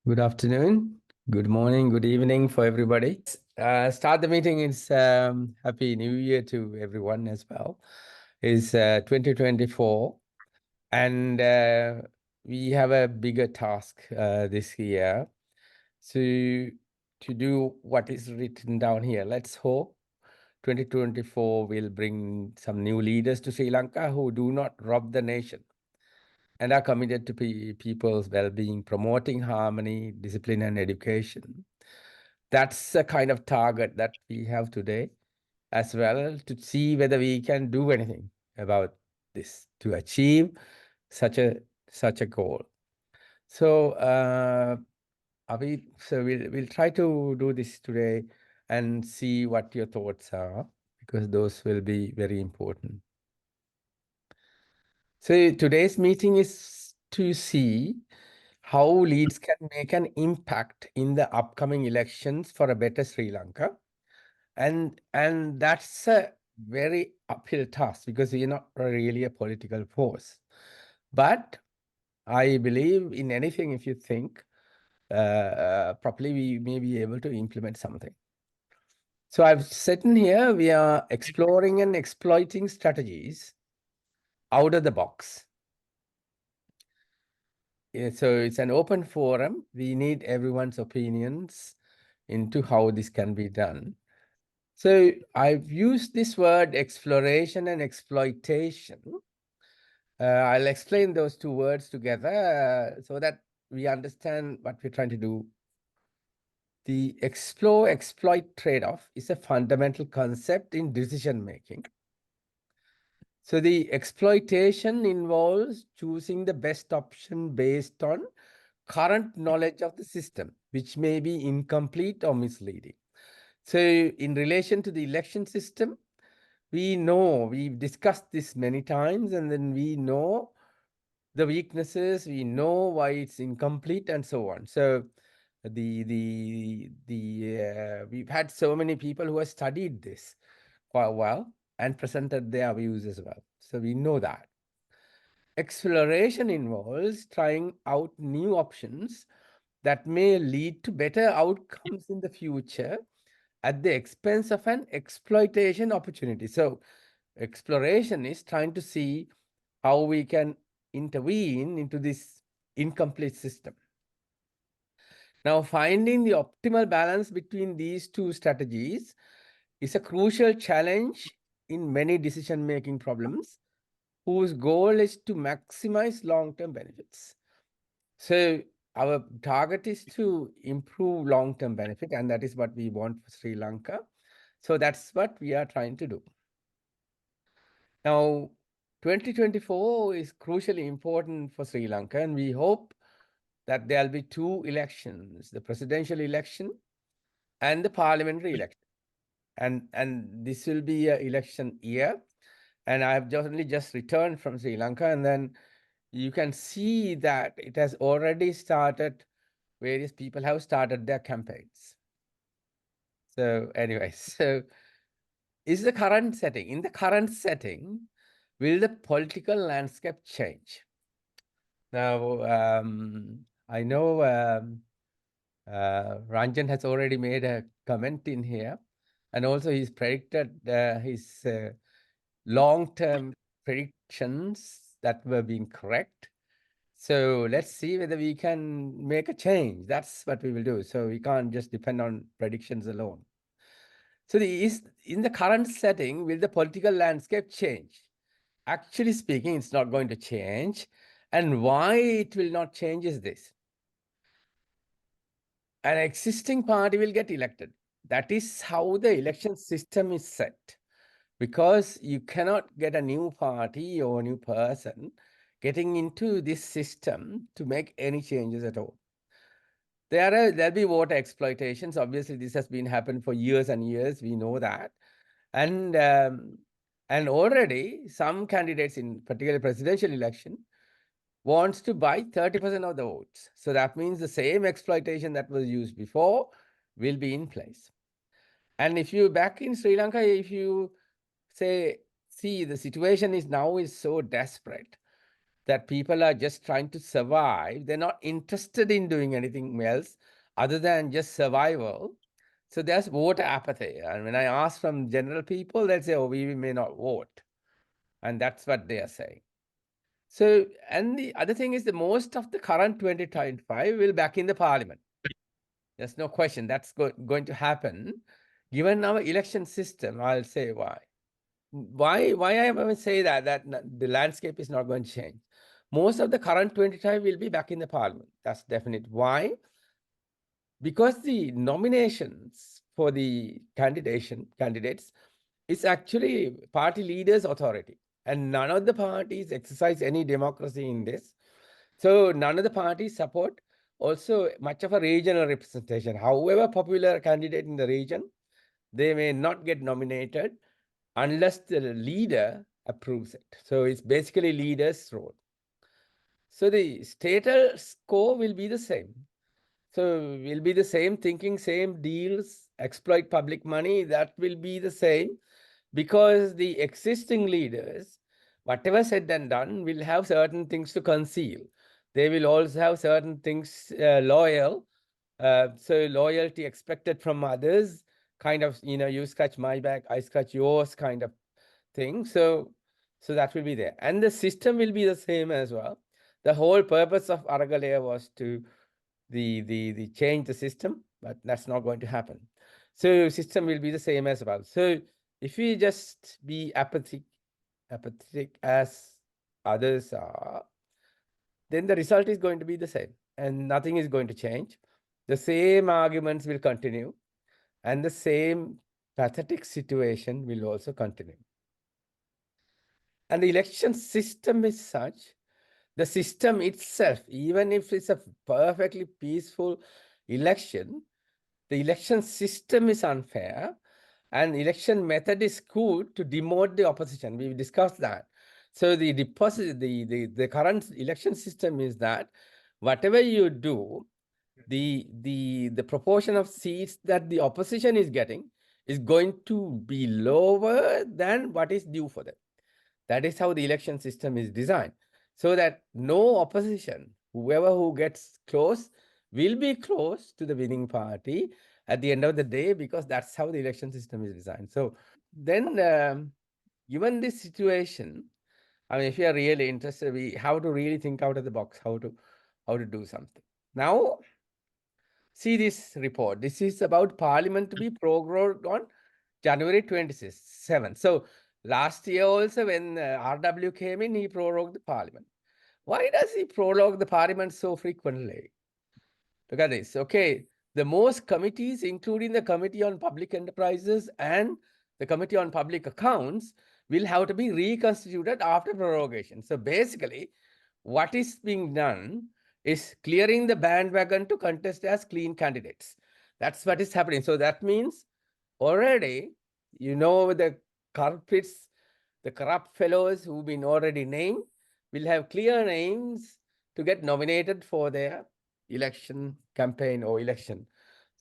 Good afternoon, good morning, good evening for everybody. Start the meeting. It's Happy New Year to everyone as well. It's 2024, and we have a bigger task this year to do what is written down here. Let's hope 2024 will bring some new leaders to Sri Lanka who do not rob the nation and are committed to people's well-being, promoting harmony, discipline, and education. That's the kind of target that we have today as well, to see whether we can do anything about this to achieve such a goal. So we'll try to do this today and see what your thoughts are, because those will be very important. So today's meeting is to see how leads can make an impact in the upcoming elections for a better Sri Lanka. And that's a very uphill task, because we are not really a political force. But I believe in anything, if you think properly, we may be able to implement something. So I've said in here, we are exploring and exploiting strategies out of the box. So it's an open forum. We need everyone's opinions into how this can be done. So I've used this word exploration and exploitation. I'll explain those two words together so that we understand what we're trying to do. The explore-exploit trade-off is a fundamental concept in decision making. So the exploitation involves choosing the best option based on current knowledge of the system, which may be incomplete or misleading. So in relation to the election system, we know, we've discussed this many times, and then we know the weaknesses, we know why it's incomplete, and so on. So we've had so many people who have studied this for a while and presented their views as well. So we know that. Exploration involves trying out new options that may lead to better outcomes in the future at the expense of an exploitation opportunity. So exploration is trying to see how we can intervene into this incomplete system. Now, finding the optimal balance between these two strategies is a crucial challenge in many decision-making problems, whose goal is to maximize long-term benefits. So our target is to improve long-term benefit, and that is what we want for Sri Lanka. So that's what we are trying to do. Now, 2024 is crucially important for Sri Lanka, and we hope that there'll be two elections, the presidential election and the parliamentary election. And this will be an election year. And I've only just returned from Sri Lanka, and then you can see that it has already started. Various people have started their campaigns. So anyway, so is the current setting, in the current setting, will the political landscape change? Now, I know Ranjan has already made a comment in here, and also he's predicted his long-term predictions that were being correct. So let's see whether we can make a change. That's what we will do. So we can't just depend on predictions alone. So in the current setting, will the political landscape change? Actually speaking, it's not going to change. And why it will not change is this. An existing party will get elected. That is how the election system is set. Because you cannot get a new party or a new person getting into this system to make any changes at all. There'll be voter exploitations. Obviously, this has been happening for years and years. We know that. And already some candidates in particular presidential election wants to buy 30% of the votes. So that means the same exploitation that was used before will be in place. And if you back in Sri Lanka, if you say, see, the situation is now so desperate that people are just trying to survive. They're not interested in doing anything else other than just survival. So there's voter apathy. And when I ask from general people, they'll say, oh, we may not vote. And that's what they are saying. So, and the other thing is the most of the current 2025 will back in the parliament. There's no question that's going to happen. Given our election system, I'll say why. Why I ever say that the landscape is not going to change. Most of the current 25 will be back in the parliament. That's definite. Why? Because the nominations for the candidates is actually party leaders' authority. And none of the parties exercise any democracy in this. So none of the parties support also much of a regional representation. However popular candidate in the region, they may not get nominated unless the leader approves it. So it's basically leader's role. So the status quo will be the same. So will be the same thinking, same deals, exploit public money, that will be the same because the existing leaders, whatever said and done, will have certain things to conceal. They will also have certain things loyal. So loyalty expected from others, kind of, you scratch my back, I scratch yours kind of thing. So that will be there. And the system will be the same as well. The whole purpose of Aragalaya was to the change the system, but that's not going to happen. So system will be the same as well. So if we just be apathetic as others are, then the result is going to be the same and nothing is going to change. The same arguments will continue and the same pathetic situation will also continue. And the election system is such, the system itself, even if it's a perfectly peaceful election, the election system is unfair and election method is good to demote the opposition. We've discussed that. So the current election system is that whatever you do, the proportion of seats that the opposition is getting is going to be lower than what is due for them. That is how the election system is designed. So that no opposition, whoever who gets close, will be close to the winning party at the end of the day, because that's how the election system is designed. So then, given this situation, I mean, if you are really interested, we have to really think out of the box, how to do something. Now, see this report. This is about Parliament to be prorogued on January 27th. So last year also when RW came in, he prorogued the Parliament. Why does he prorogue the Parliament so frequently? Look at this. Okay, the most committees, including the Committee on Public Enterprises and the Committee on Public Accounts, will have to be reconstituted after prorogation. So basically, what is being done is clearing the bandwagon to contest as clean candidates. That's what is happening. So that means already, the culprits, the corrupt fellows who've been already named will have clear names to get nominated for their election campaign or election,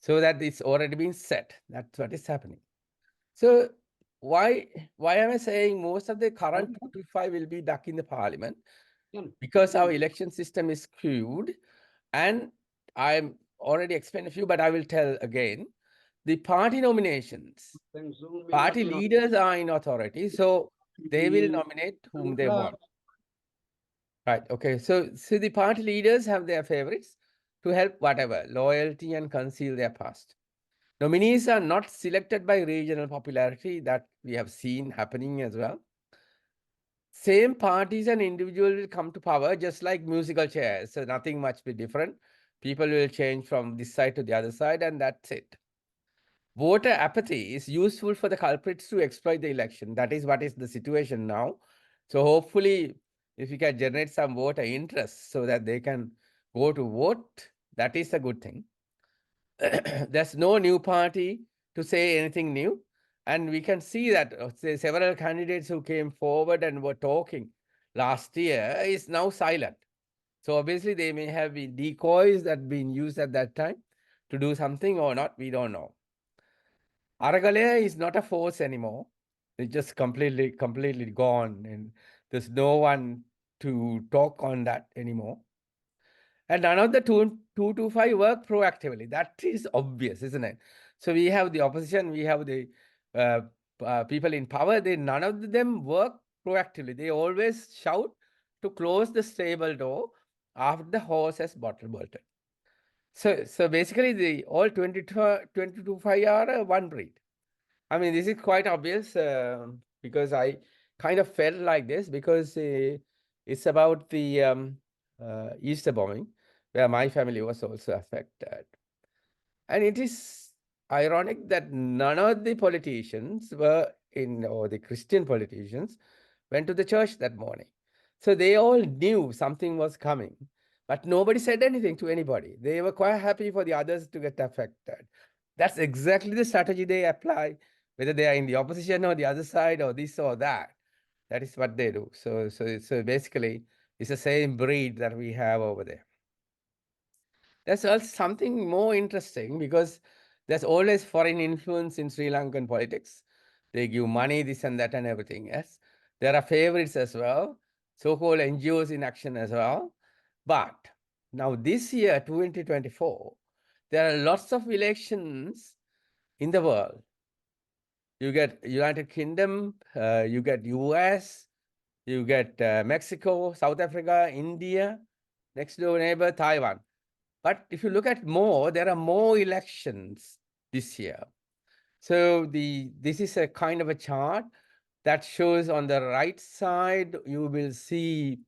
so that it's already been set. That's what is happening. So why am I saying most of the current 25 will be back in the parliament? Because our election system is skewed, and I'm already explained a few, but I will tell again. The party nominations, party leaders are in authority, so they will nominate whom they want. Right, okay, so the party leaders have their favorites to help whatever, loyalty and conceal their past. Nominees are not selected by regional popularity, that we have seen happening as well. Same parties and individuals will come to power just like musical chairs, so nothing much be different. People will change from this side to the other side and that's it. Voter apathy is useful for the culprits to exploit the election. That is what is the situation now. So hopefully, if we can generate some voter interest so that they can go to vote, that is a good thing. There's no new party to say anything new. And we can see that say, several candidates who came forward and were talking last year is now silent. So obviously they may have been decoys that been used at that time to do something or not, we don't know. Aragalaya is not a force anymore. It's just completely gone, and there's no one to talk on that anymore. And none of the 225 work proactively. That is obvious, isn't it? So we have the opposition, we have the uh, people in power. None of them work proactively. They always shout to close the stable door after the horse has bolted. So basically, the all 22 are one breed. I mean, this is quite obvious because I kind of felt like this because it's about the Easter bombing, where my family was also affected. And it is ironic that none of the politicians were in, or the Christian politicians went to the church that morning. So they all knew something was coming, but nobody said anything to anybody. They were quite happy for the others to get affected. That's exactly the strategy they apply, whether they are in the opposition or the other side or this or that. That is what they do. So basically, it's the same breed that we have over there. There's also something more interesting because there's always foreign influence in Sri Lankan politics. They give money, this and that, and everything. Yes, there are favorites as well, so-called NGOs in action as well. But now this year, 2024, there are lots of elections in the world. You get United Kingdom, you get US, you get Mexico, South Africa, India, next door neighbor, Taiwan. But if you look at more, there are more elections this year. So this is a kind of a chart that shows on the right side, you will see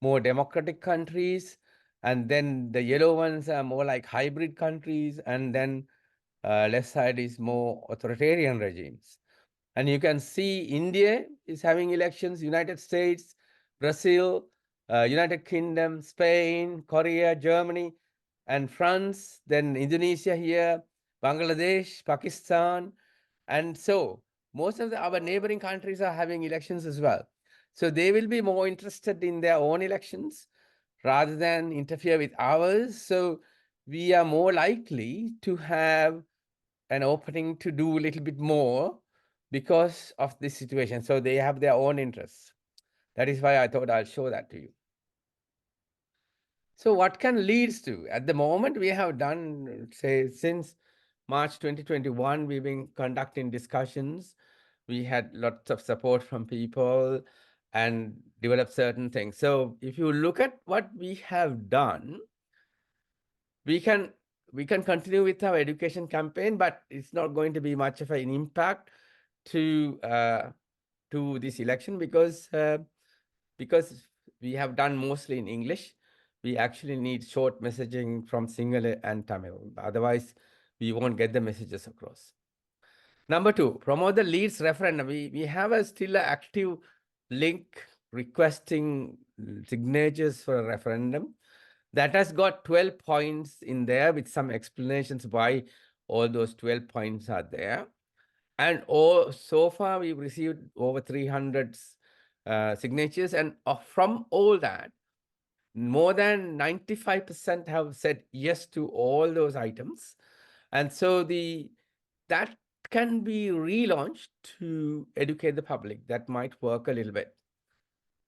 more democratic countries. And then the yellow ones are more like hybrid countries. And then left side is more authoritarian regimes. And you can see India is having elections, United States, Brazil, United Kingdom, Spain, Korea, Germany, and France, then Indonesia here, Bangladesh, Pakistan. And so most of our neighboring countries are having elections as well. So they will be more interested in their own elections rather than interfere with ours. So we are more likely to have an opening to do a little bit more because of this situation. So they have their own interests. That is why I thought I'll show that to you. So what can leads to? At the moment, we have done, say, since March 2021, we've been conducting discussions. We had lots of support from people and developed certain things. So if you look at what we have done, we can continue with our education campaign, but it's not going to be much of an impact to this election because we have done mostly in English. We actually need short messaging from Sinhala and Tamil. Otherwise, we won't get the messages across. Number two, promote the Leeds referendum. We have a still an active link requesting signatures for a referendum. That has got 12 points in there with some explanations why all those 12 points are there. And so far, we've received over 300 signatures. And from all that, more than 95% have said yes to all those items. And so that can be relaunched to educate the public. That might work a little bit.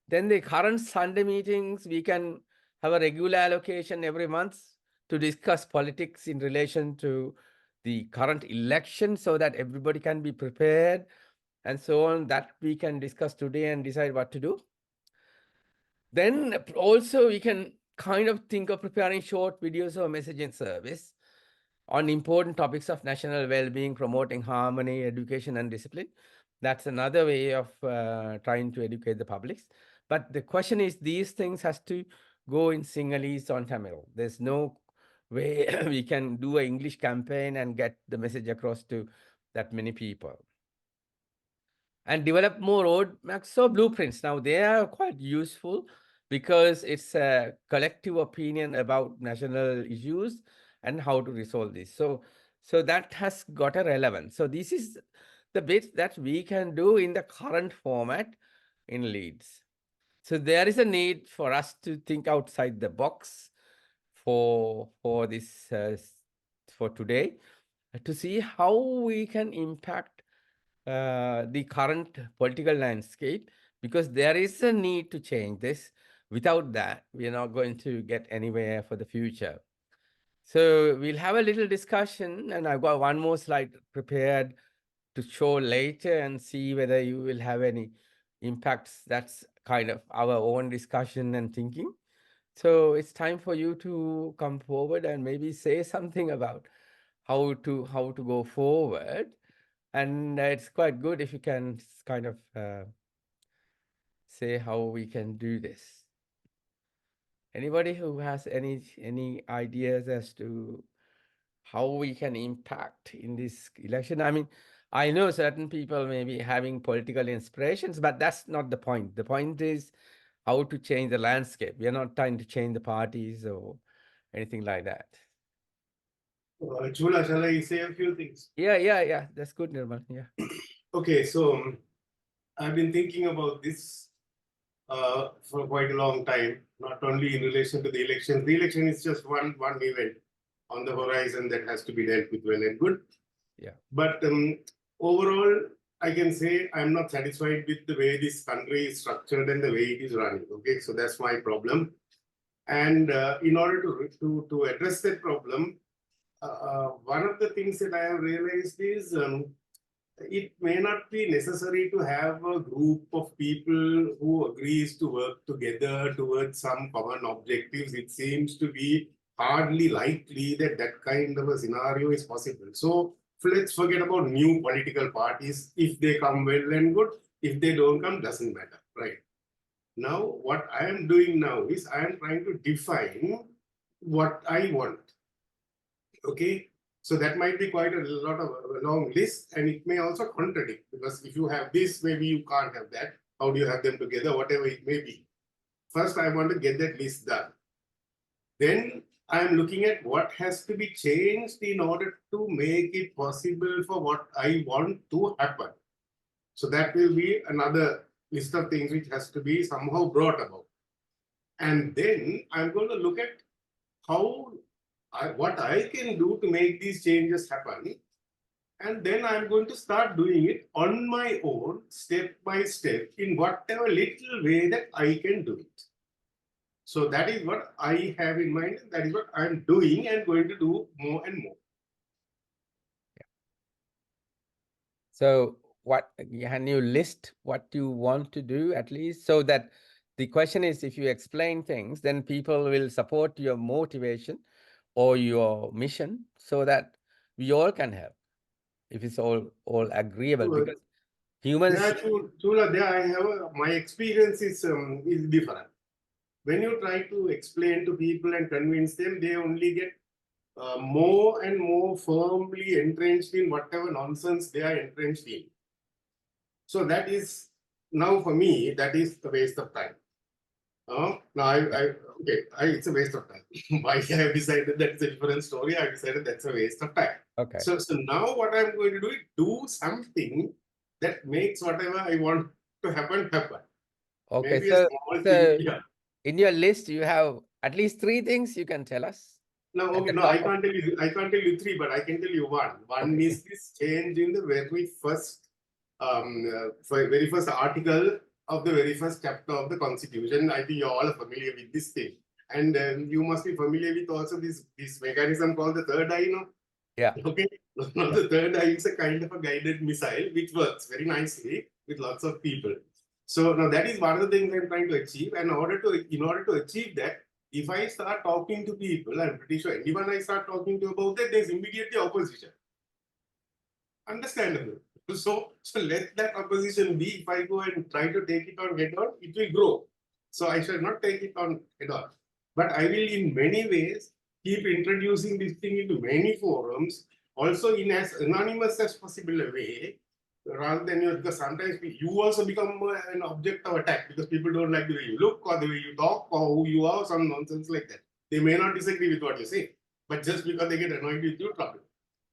Then the current Sunday meetings, we can have a regular allocation every month to discuss politics in relation to the current election so that everybody can be prepared and so on. That we can discuss today and decide what to do. Then also we can kind of think of preparing short videos or messaging service on important topics of national well-being, promoting harmony, education, and discipline. That's another way of trying to educate the public. But the question is, these things has to go in Sinhalese on Tamil. There's no way we can do an English campaign and get the message across to that many people. And develop more roadmaps or blueprints. Now, they are quite useful because it's a collective opinion about national issues and how to resolve this. So that has got a relevance. So this is the bit that we can do in the current format in Leeds. So there is a need for us to think outside the box for this for today to see how we can impact the current political landscape, because there is a need to change this. Without that, we are not going to get anywhere for the future. So we'll have a little discussion, and I've got one more slide prepared to show later and see whether you will have any impacts. That's kind of our own discussion and thinking. So it's time for you to come forward and maybe say something about how to go forward. And it's quite good if you can kind of say how we can do this. Anybody who has any ideas as to how we can impact in this election? I mean, I know certain people may be having political inspirations, but that's not the point. The point is how to change the landscape. We are not trying to change the parties or anything like that. Chula, shall I say a few things? Yeah. That's good, Nirmal. Yeah. Okay, so I've been thinking about this for quite a long time, not only in relation to the election. The election is just one event on the horizon that has to be dealt with well and good. Yeah. But overall, I can say I'm not satisfied with the way this country is structured and the way it is running. Okay, so that's my problem. And in order to address that problem, one of the things that I have realized is it may not be necessary to have a group of people who agrees to work together towards some common objectives. It seems to be hardly likely that that kind of a scenario is possible. So let's forget about new political parties. If they come, well and good. If they don't come, doesn't matter, right? Now, what I am doing now is I am trying to define what I want. Okay, so that might be quite a lot of a long list, and it may also contradict, because if you have this, maybe you can't have that. How do you have them together? Whatever it may be. First, I want to get that list done. Then I'm looking at what has to be changed in order to make it possible for what I want to happen. So that will be another list of things which has to be somehow brought about. And then I'm going to look at how what I can do to make these changes happen. And then I'm going to start doing it on my own, step by step, in whatever little way that I can do it. So that is what I have in mind. That is what I'm doing and going to do more and more. Yeah. So can you list what you want to do at least, so that the question is, if you explain things, then people will support your motivation or your mission, so that we all can help, if it's all agreeable, because humans. Yeah, Chula, there I have my experience is different. When you try to explain to people and convince them, they only get more and more firmly entrenched in whatever nonsense they are entrenched in. So that is, now for me, that is a waste of time. Now it's a waste of time. Why I have decided that's a different story. I decided that's a waste of time. Okay. So now what I'm going to do is do something that makes whatever I want to happen. Okay, Maybe so, a small thing. Yeah. in your list, you have at least 3 things you can tell us. No, okay, no, I can't tell you. I can't tell you 3, but I can tell you one. One is this change in the very first article of the very first chapter of the Constitution. I think you all are familiar with this thing, and you must be familiar with also this mechanism called the third eye. No? Yeah. Okay. Now the third eye is a kind of a guided missile which works very nicely with lots of people. So now that is one of the things I'm trying to achieve, and in order to achieve that, if I start talking to people, I'm pretty sure anyone I start talking to about that, there's immediately opposition. Understandable. So let that opposition be. If I go and try to take it on head on, it will grow. So I shall not take it on head on. But I will, in many ways, keep introducing this thing into many forums, also in as anonymous as possible a way, rather than because sometimes you also become an object of attack because people don't like the way you look or the way you talk or who you are, some nonsense like that. They may not disagree with what you say, but just because they get annoyed with you, trouble.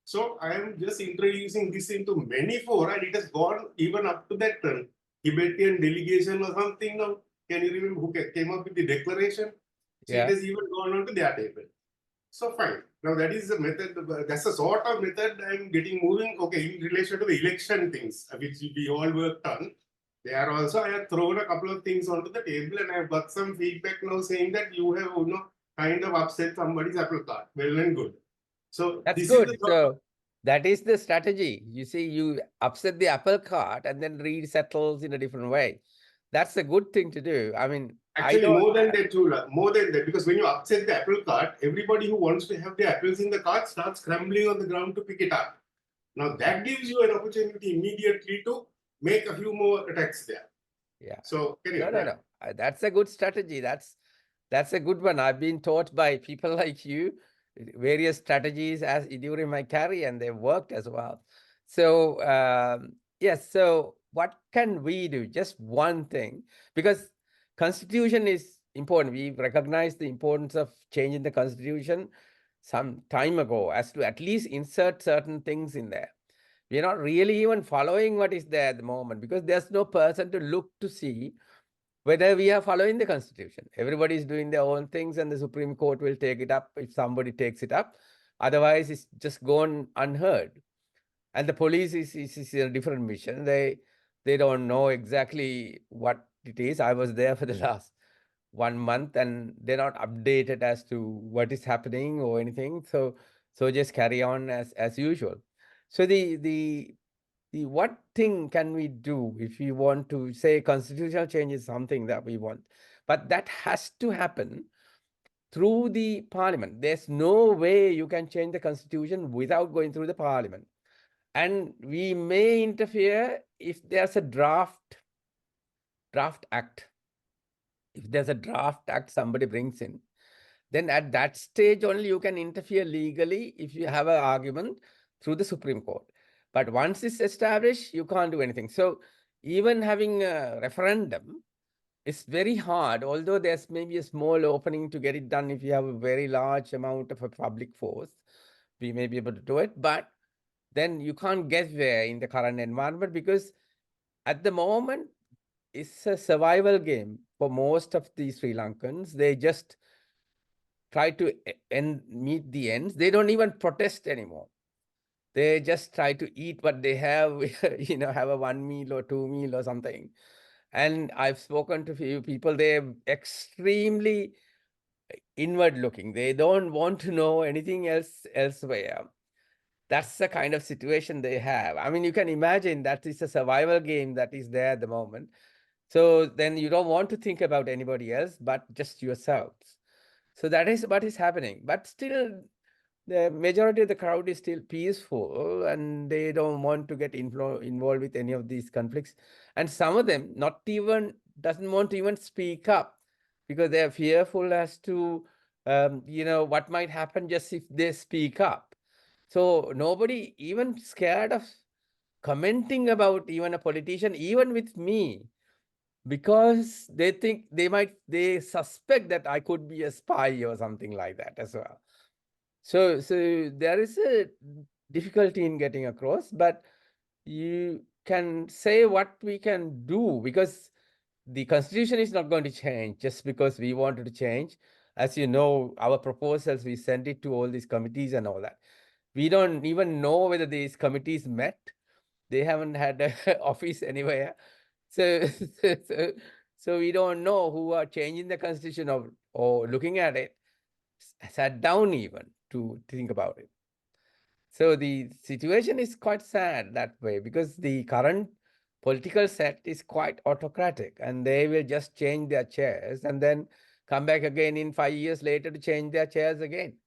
So I am just introducing this into many fora, and it has gone even up to that Tibetan delegation or something. Now, can you remember who came up with the declaration? So it has even gone on to their table. So fine. Now that is the method. That's the sort of method I'm getting moving. Okay, in relation to the election things, which we all worked on. There also, I have thrown a couple of things onto the table, and I have got some feedback now saying that you have, kind of upset somebody's apple cart. Well and good. So That's this is the good. So that is the strategy. You see, you upset the apple cart and then resettles in a different way. That's a good thing to do. I mean, I actually don't. more than that, Chula, more than that, because when you upset the apple cart, everybody who wants to have the apples in the cart starts scrambling on the ground to pick it up. Now that gives you an opportunity immediately to make a few more attacks there. Yeah. So No, anyway, no, no. That's a good strategy. That's a good one. I've been taught by people like you various strategies as during my career, and they've worked as well. So yes. So what can we do? Just one thing, because constitution is important. We recognize the importance of changing the constitution some time ago, as to at least insert certain things in there. We're not really even following what is there at the moment, because there's no person to look to see whether we are following the constitution. Everybody is doing their own things, and the Supreme Court will take it up if somebody takes it up. Otherwise, it's just gone unheard. And the police is a different mission. They don't know exactly what it is. I was there for the last 1 month, and they're not updated as to what is happening or anything. So just carry on as usual. So the what thing can we do if we want to say constitutional change is something that we want, but that has to happen through the parliament. There's no way you can change the constitution without going through the parliament. And we may interfere if there's a draft act. If there's a draft act somebody brings in, then at that stage only you can interfere legally if you have an argument through the Supreme Court. But once it's established, you can't do anything. So even having a referendum is very hard, although there's maybe a small opening to get it done if you have a very large amount of a public force. We may be able to do it, but then you can't get there in the current environment, because at the moment it's a survival game for most of the Sri Lankans. They just try to meet the ends. They don't even protest anymore. They just try to eat what they have, have a 1 meal or 2 meal or something. And I've spoken to a few people, they're extremely inward looking. They don't want to know anything else elsewhere. That's the kind of situation they have. I mean, you can imagine that is a survival game that is there at the moment. So then you don't want to think about anybody else, but just yourselves. So that is what is happening. But still, the majority of the crowd is still peaceful, and they don't want to get involved with any of these conflicts. And some of them doesn't want to even speak up, because they're fearful as to what might happen just if they speak up. So nobody even scared of commenting about even a politician, even with me, because they think they suspect that I could be a spy or something like that as well. So there is a difficulty in getting across, but you can say what we can do, because the constitution is not going to change just because we wanted to change. As you know, our proposals, we sent it to all these committees and all that. We don't even know whether these committees met. They haven't had an office anywhere. So, so, so we don't know who are changing the constitution or looking at it, sat down even to think about it. So the situation is quite sad that way, because the current political set is quite autocratic, and they will just change their chairs and then come back again in 5 years later to change their chairs again.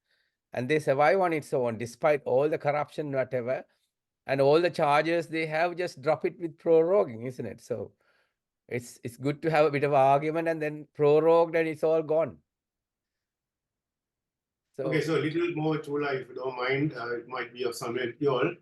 And they survive on its own, despite all the corruption, whatever, and all the charges they have, just drop it with proroguing, isn't it? So it's good to have a bit of argument and then prorogued, and it's all gone. okay, so a little more, Chula, if you don't mind, it might be of some help to you all.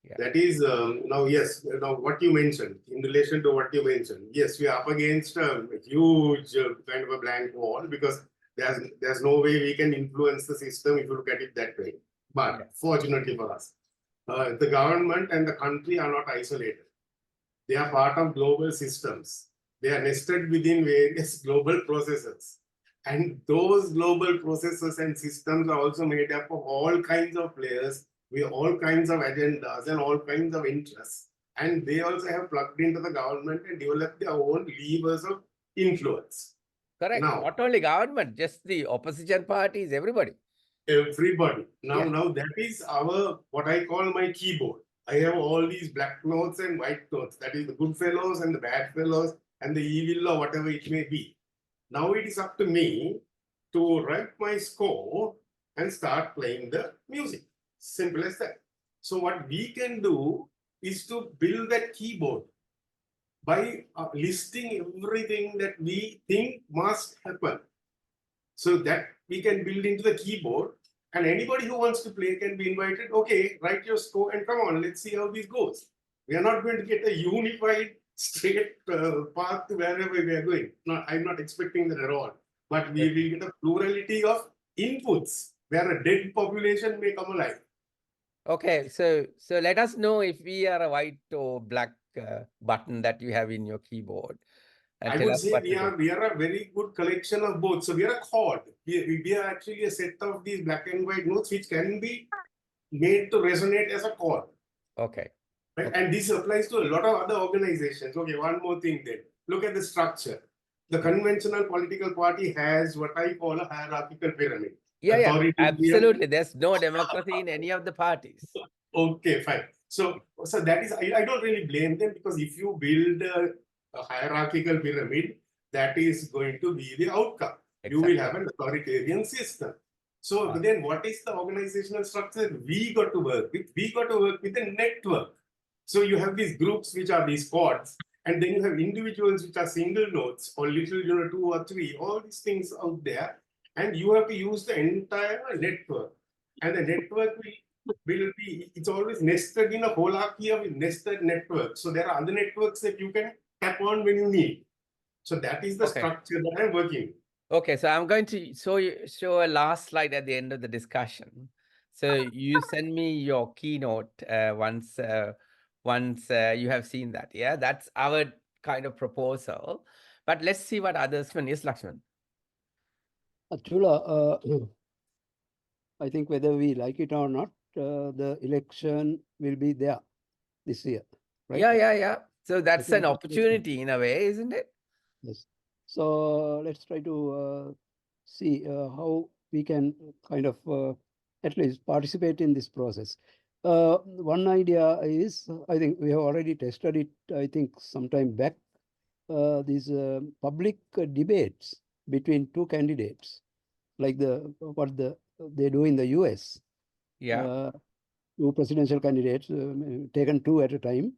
Yeah. That is, now, yes, now what you mentioned, in relation to what you mentioned, yes, we are up against a huge kind of a blank wall, because there's no way we can influence the system if you look at it that way. But Yeah. fortunately for us, the government and the country are not isolated. They are part of global systems. They are nested within various global processes. And those global processes and systems are also made up of all kinds of players with all kinds of agendas and all kinds of interests. and they also have plugged into the government and developed their own levers of influence. Correct. Now, Not only government, just the opposition parties, everybody. everybody. Now, Yeah. now that is our, what I call my keyboard. I have all these black notes and white notes. That is the good fellows and the bad fellows and the evil or whatever it may be. Now it is up to me to write my score and start playing the music. Simple as that. So what we can do is to build that keyboard by listing everything that we think must happen. So that we can build into the keyboard, and anybody who wants to play can be invited. Okay, write your score and come on, let's see how this goes. We are not going to get a unified straight path to wherever we are going. No, I'm not expecting that at all. But we will get a plurality of inputs where a dead population may come alive. Okay, so let us know if we are a white or black button that you have in your keyboard. And I tell would us say what to do. we are a very good collection of both. So we are a chord. We are actually a set of these black and white notes which can be made to resonate as a chord. Okay. Right? Okay. And this applies to a lot of other organizations. Okay, one more thing then. Look at the structure. The conventional political party has what I call a hierarchical pyramid. Yeah, absolutely. There's no democracy in any of the parties. Okay, fine. So that is, I don't really blame them, because if you build a hierarchical pyramid, that is going to be the outcome. You will have an authoritarian system. So then what is the organizational structure we got to work with? We got to work with a network. So you have these groups which are these squads, and then you have individuals which are single nodes or little, 2 or 3, all these things out there. And you have to use the entire network. And the network will be, it's always nested in a hierarchy of nested networks. So there are other networks that you can tap on when you need. So that is the structure that I'm working with. Okay, so I'm going to show a last slide at the end of the discussion. So you send me your keynote once you have seen that. Yeah, that's our kind of proposal. But let's see what others. Yes, Lakshman. Chula, I think whether we like it or not, the election will be there this year, right? Yeah. So that's an opportunity in a way, isn't it? Yes. So let's try to see how we can kind of at least participate in this process. One idea is, I think we have already tested it, I think sometime back, these public debates between two candidates, like what they do in the US. Yeah. Two presidential candidates, taken two at a time,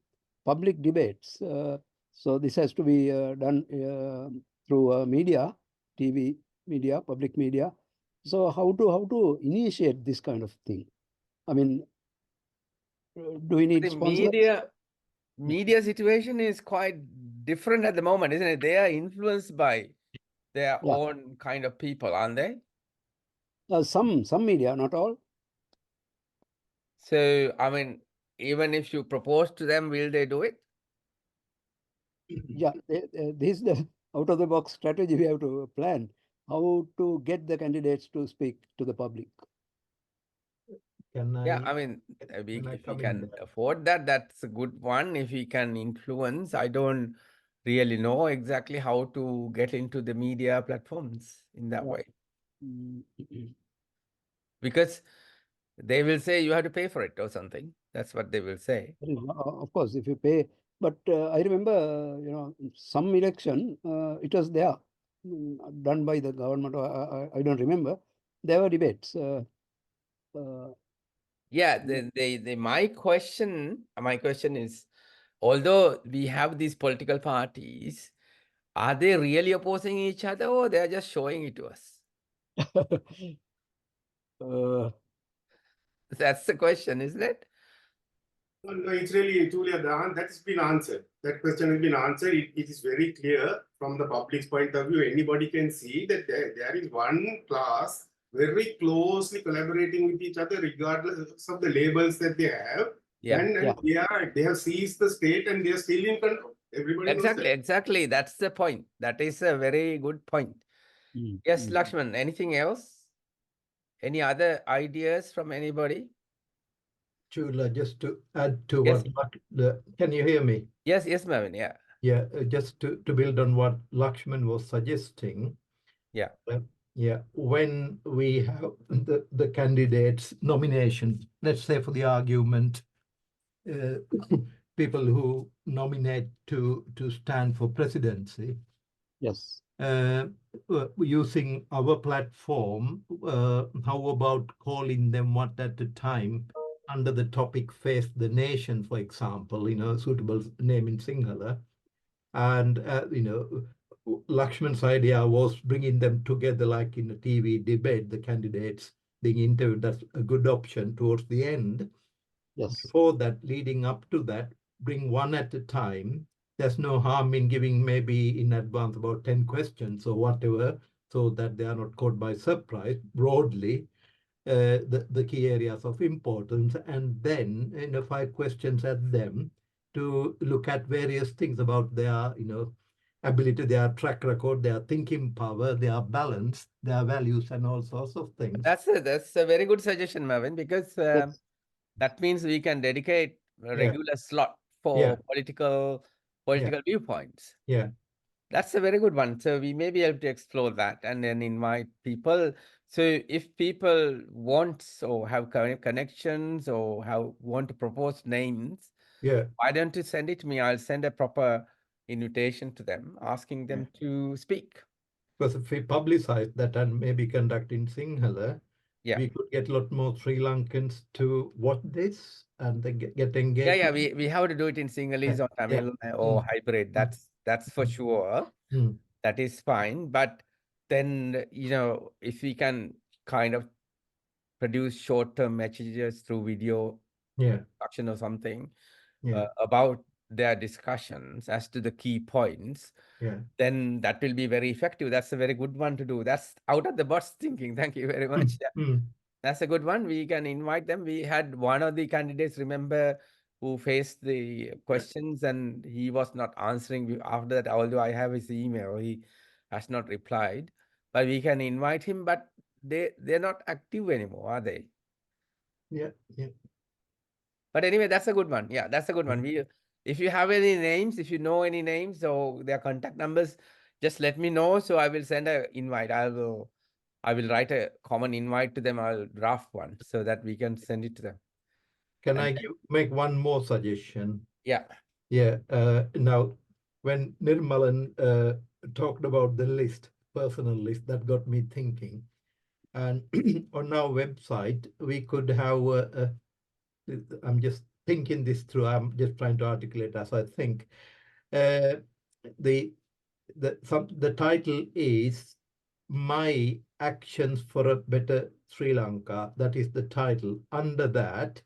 public debates. So this has to be done through media, TV media, public media. So how to initiate this kind of thing? I mean, do we need The sponsors? media situation is quite different at the moment, isn't it? They are influenced by their own kind of people, aren't they? Some media, not all. So, I mean, even if you propose to them, will they do it? Yeah, this is the out-of-the-box strategy we have to plan. How to get the candidates to speak to the public. Yeah, I mean, if we can afford that, that's a good one. If we can influence, I don't really know exactly how to get into the media platforms in that way. Because they will say you have to pay for it or something. That's what they will say. Of course, if you pay. But I remember, some election, it was there, done by the government. I don't remember. There were debates. Yeah, my question is, although we have these political parties, are they really opposing each other, or they're just showing it to us? That's the question, isn't it? No, it's really, Julia, that's been answered. That question has been answered. It is very clear from the public's point of view. Anybody can see that there is one class very closely collaborating with each other, regardless of the labels that they have. Yeah. And they have seized the state and they are still in control. Everybody knows that. Exactly. That's the point. That is a very good point. Yes, Lakshman, anything else? Any other ideas from anybody? Chula, just to add to Yes. can you hear me? Yes, Marvin. Yeah. Yeah, just to build on what Lakshman was suggesting. Yeah. Yeah, when we have the candidates nominations, let's say for the argument, people who nominate to stand for presidency, Yes. using our platform, how about calling them one at a time under the topic Face the Nation, for example, suitable name in Sinhala. And, Lakshman's idea was bringing them together like in a TV debate, the candidates being interviewed. That's a good option towards the end. Yes. Before that, leading up to that, bring one at a time. There's no harm in giving maybe in advance about 10 questions or whatever, so that they are not caught by surprise broadly, the key areas of importance, and then 5 questions at them to look at various things about their ability, their track record, their thinking power, their balance, their values, and all sorts of things. That's a very good suggestion, Marvin, because Yes. that means we can dedicate a Yeah. regular slot for Yeah. political viewpoints. Yeah. That's a very good one. So we may be able to explore that and then invite people. So if people want or have connections or want to propose names, Yeah. why don't you send it to me? I'll send a proper invitation to them, asking them to speak. Because if we publicize that and maybe conduct in Sinhala, Yeah. we could get a lot more Sri Lankans to watch this and they get engaged. Yeah, we have to do it in Sinhalese or Tamil or hybrid. That's for sure. That is fine. But then, if we can kind of produce short-term messages through video production or something about their discussions as to the key points, then that will be very effective. That's a very good one to do. That's out of the box thinking. Thank you very much. That's a good one. We can invite them. We had one of the candidates, remember, who faced the questions and he was not answering after that, although I have his email, he has not replied. But we can invite him, but they're not active anymore, are they? Yeah. But anyway, that's a good one. Yeah, that's a good one. If you have any names, if you know any names or their contact numbers, just let me know. So I will send an invite. I will write a common invite to them. I'll draft one so that we can send it to them. Can I make one more suggestion? Yeah. Yeah. Now, when Nirmalan talked about the list, personal list, that got me thinking. And on our website, we could have, I'm just thinking this through, I'm just trying to articulate as I think. The title is My Actions for a Better Sri Lanka. That is the title. Under that,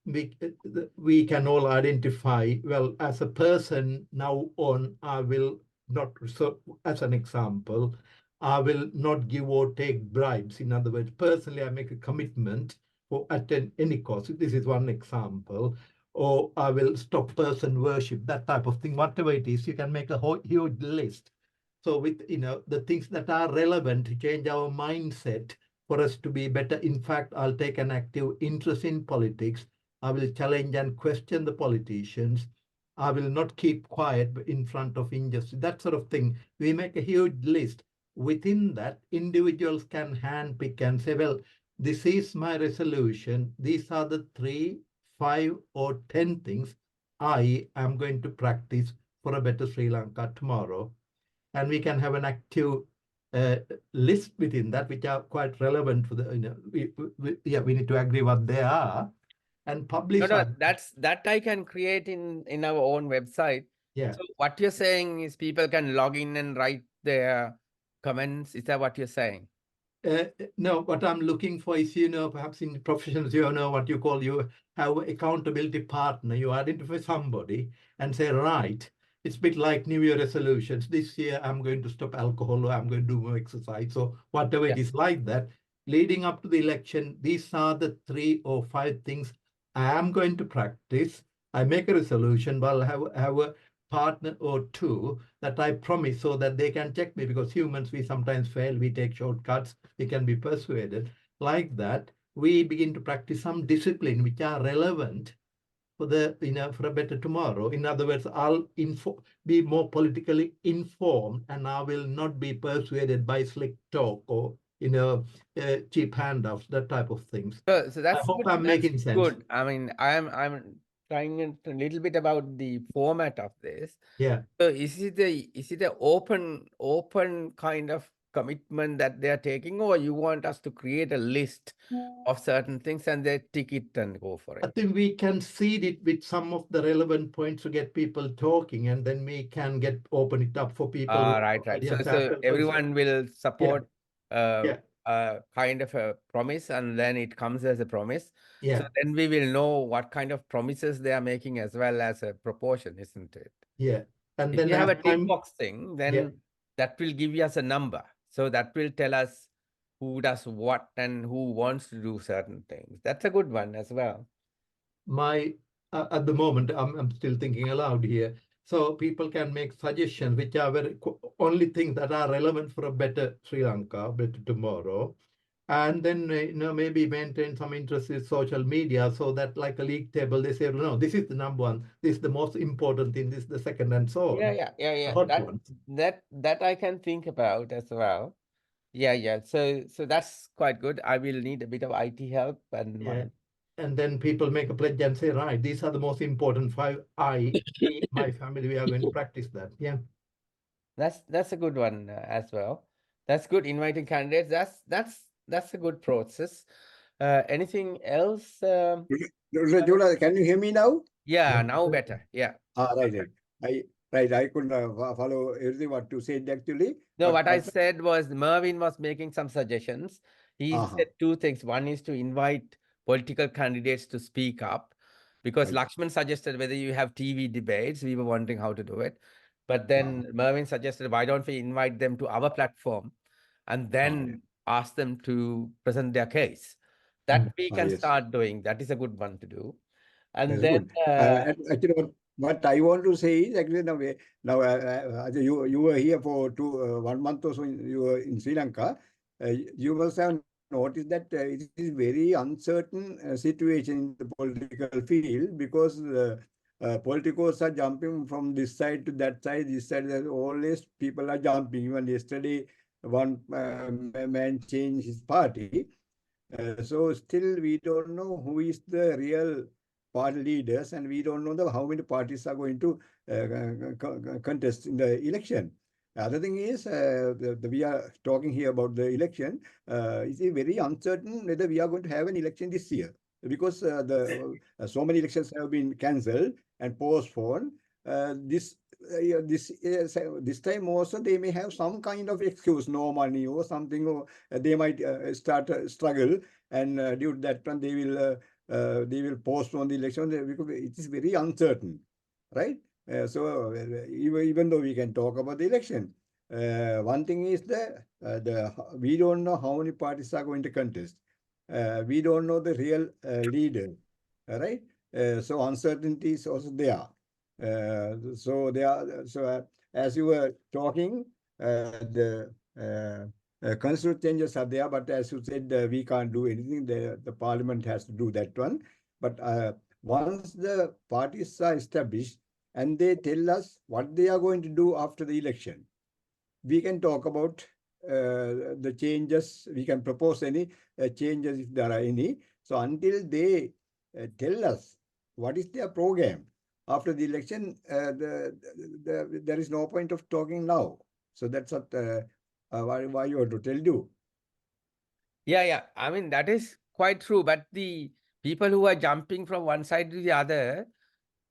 we can all identify, well, as a person now on, I will not, so as an example, I will not give or take bribes. In other words, personally, I make a commitment for at any cost. This is one example. Or I will stop person worship, that type of thing. Whatever it is, you can make a huge list. So with, the things that are relevant to change our mindset for us to be better. In fact, I'll take an active interest in politics. I will challenge and question the politicians. I will not keep quiet in front of injustice, that sort of thing. We make a huge list. Within that, individuals can handpick and say, well, this is my resolution. These are the 3, 5, or 10 things I am going to practice for a better Sri Lanka tomorrow. And we can have an active list within that, which are quite relevant for the, we need to agree what they are and publish. No, that I can create in our own website. Yeah. So what you're saying is people can log in and write their comments. Is that what you're saying? No, what I'm looking for is, perhaps in professions, what you call, you have accountability partner. You identify somebody and say, right, it's a bit like New Year resolutions. This year, I'm going to stop alcohol, or I'm going to do more exercise. So whatever it is like that, leading up to the election, these are the 3 or 5 things I am going to practice. I make a resolution, but I'll have a partner or 2 that I promise, so that they can check me, because humans, we sometimes fail, we take shortcuts, we can be persuaded like that. we begin to practice some discipline which are relevant for the for a better tomorrow. In other words, I'll be more politically informed, and I will not be persuaded by slick talk or cheap handouts, that type of things. So I that's hope good. I'm making sense. Good. I mean, I'm trying a little bit about the format of this. Yeah. So is it a open kind of commitment that they are taking, or you want us to create a list of certain things and they tick it and go for I it? think we can seed it with some of the relevant points to get people talking, and then we can open it up for people. Right. So everyone will support Yeah. kind of a promise, and then it comes as a promise. Yeah. So then we will know what kind of promises they are making as well as a proportion, isn't it? Yeah. And If then you have a as tick time, box thing, then that will give us a number. So that will tell us who does what and who wants to do certain things. That's a good one as well. at the moment, I'm still thinking aloud here. So people can make suggestions which are only things that are relevant for a better Sri Lanka, better tomorrow. And then maybe maintain some interest in social media, so that like a league table, they say, no, this is the number one, this is the most important thing, this is the second, and so on. Yeah. That I can think about as well. Yeah. So that's quite good. I will need a bit of IT help and and then people make a pledge and say, right, these are the most important 5. Me, my family, we are going to practice that. Yeah. That's a good one as well. That's good. Inviting candidates. That's a good process. Anything else? Jula, can you hear me now? Yeah, now better. Yeah. Right. I couldn't follow everything what you said actually. No, but what I said was Mervyn was making some suggestions. He said two things. One is to invite political candidates to speak up, because Right. Lakshman suggested whether you have TV debates. We were wondering how to do it. But then Mervyn suggested, why don't we invite them to our platform and then ask them to present their case? That we can yes. start doing. That is a good one to do. And That's then good. Actually, what I want to say is actually now you were here for 1 month or so. You were in Sri Lanka. You must have noticed that it is very uncertain situation in the political field, because politicos are jumping from this side to that side. This side, always people are jumping. Even yesterday, one man changed his party. So still we don't know who is the real party leaders, and we don't know how many parties are going to contest in the election. The other thing is, we are talking here about the election. It's very uncertain whether we are going to have an election this year, because so many elections have been cancelled and postponed. This time also they may have some kind of excuse, no money or something, or they might start struggle, and due to that one they will postpone the election, because it is very uncertain, right? So even though we can talk about the election, one thing is we don't know how many parties are going to contest. We don't know the real leader, right? So uncertainty is also there. As you were talking, the constitutional changes are there, but as you said, we can't do anything. The parliament has to do that one. But once the parties are established and they tell us what they are going to do after the election, we can talk about the changes. We can propose any changes if there are any. So until they tell us what is their program after the election, there is no point of talking now. So that's what why you want to tell you. Yeah. I mean, that is quite true. But the people who are jumping from one side to the other,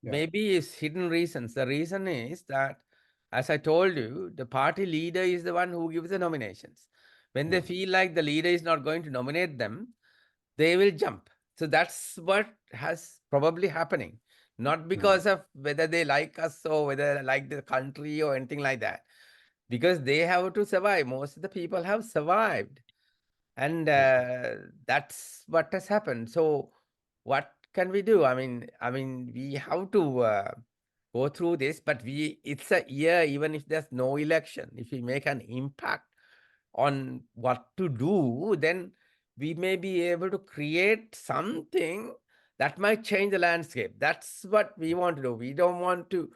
maybe is hidden reasons. The reason is that, as I told you, the party leader is the one who gives the nominations. When they feel like the leader is not going to nominate them, they will jump. So that's what has probably happening. Not because of whether they like us or whether they like the country or anything like that. Because they have to survive. Most of the people have survived. And that's what has happened. So what can we do? I mean, we have to go through this, but it's a year, even if there's no election, if we make an impact on what to do, then we may be able to create something that might change the landscape. That's what we want to do. We don't want to,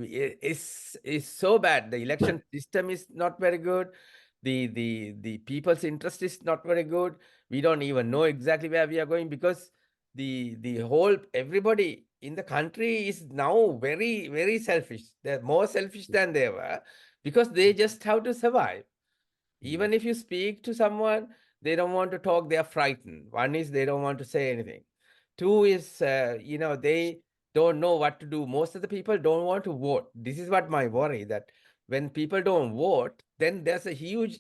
it's so bad. The election system is not very good. The people's interest is not very good. We don't even know exactly where we are going, because the whole, everybody in the country is now very, very selfish. They're more selfish than they were, because they just have to survive. Even if you speak to someone, they don't want to talk, they are frightened. One is they don't want to say anything. Two is, they don't know what to do. Most of the people don't want to vote. This is what my worry, that when people don't vote, then there's a huge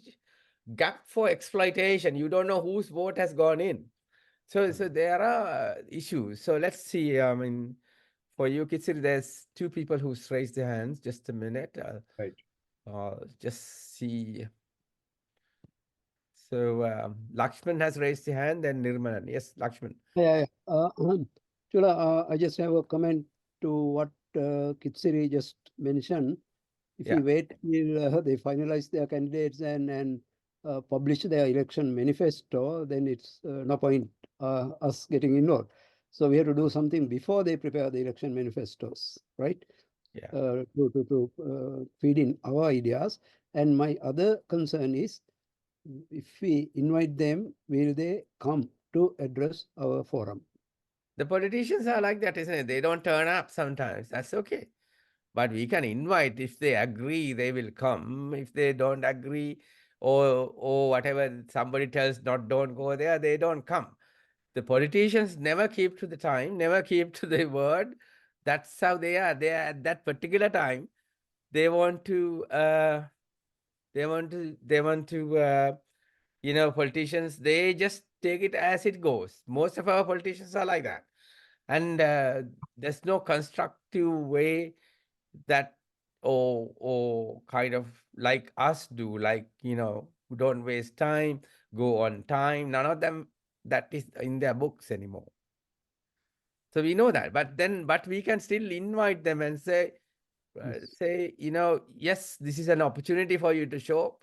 gap for exploitation. You don't know whose vote has gone in. So there are issues. So let's see. I mean, for you, Kitsiri, there's two people who's raised their hands. Just a minute. Right. Just see. So Lakshman has raised his hand, then Nirmalan. Yes, Lakshman. Chula, I just have a comment to what Kitsiri just mentioned. If we wait till they finalize their candidates and publish their election manifesto, then it's no point us getting involved. So we have to do something before they prepare the election manifestos, right? Yeah. To feed in our ideas. And my other concern is, if we invite them, will they come to address our forum? The politicians are like that, isn't it? They don't turn up sometimes. That's okay. But we can invite. If they agree, they will come. If they don't agree, or whatever somebody tells, don't go there, they don't come. The politicians never keep to the time, never keep to the word. That's how they are. They are at that particular time. They want to, politicians, they just take it as it goes. Most of our politicians are like that. And there's no constructive way that, or kind of like us do, like, don't waste time, go on time. None of them that is in their books anymore. So we know that, but we can still invite them and say, yes, this is an opportunity for you to show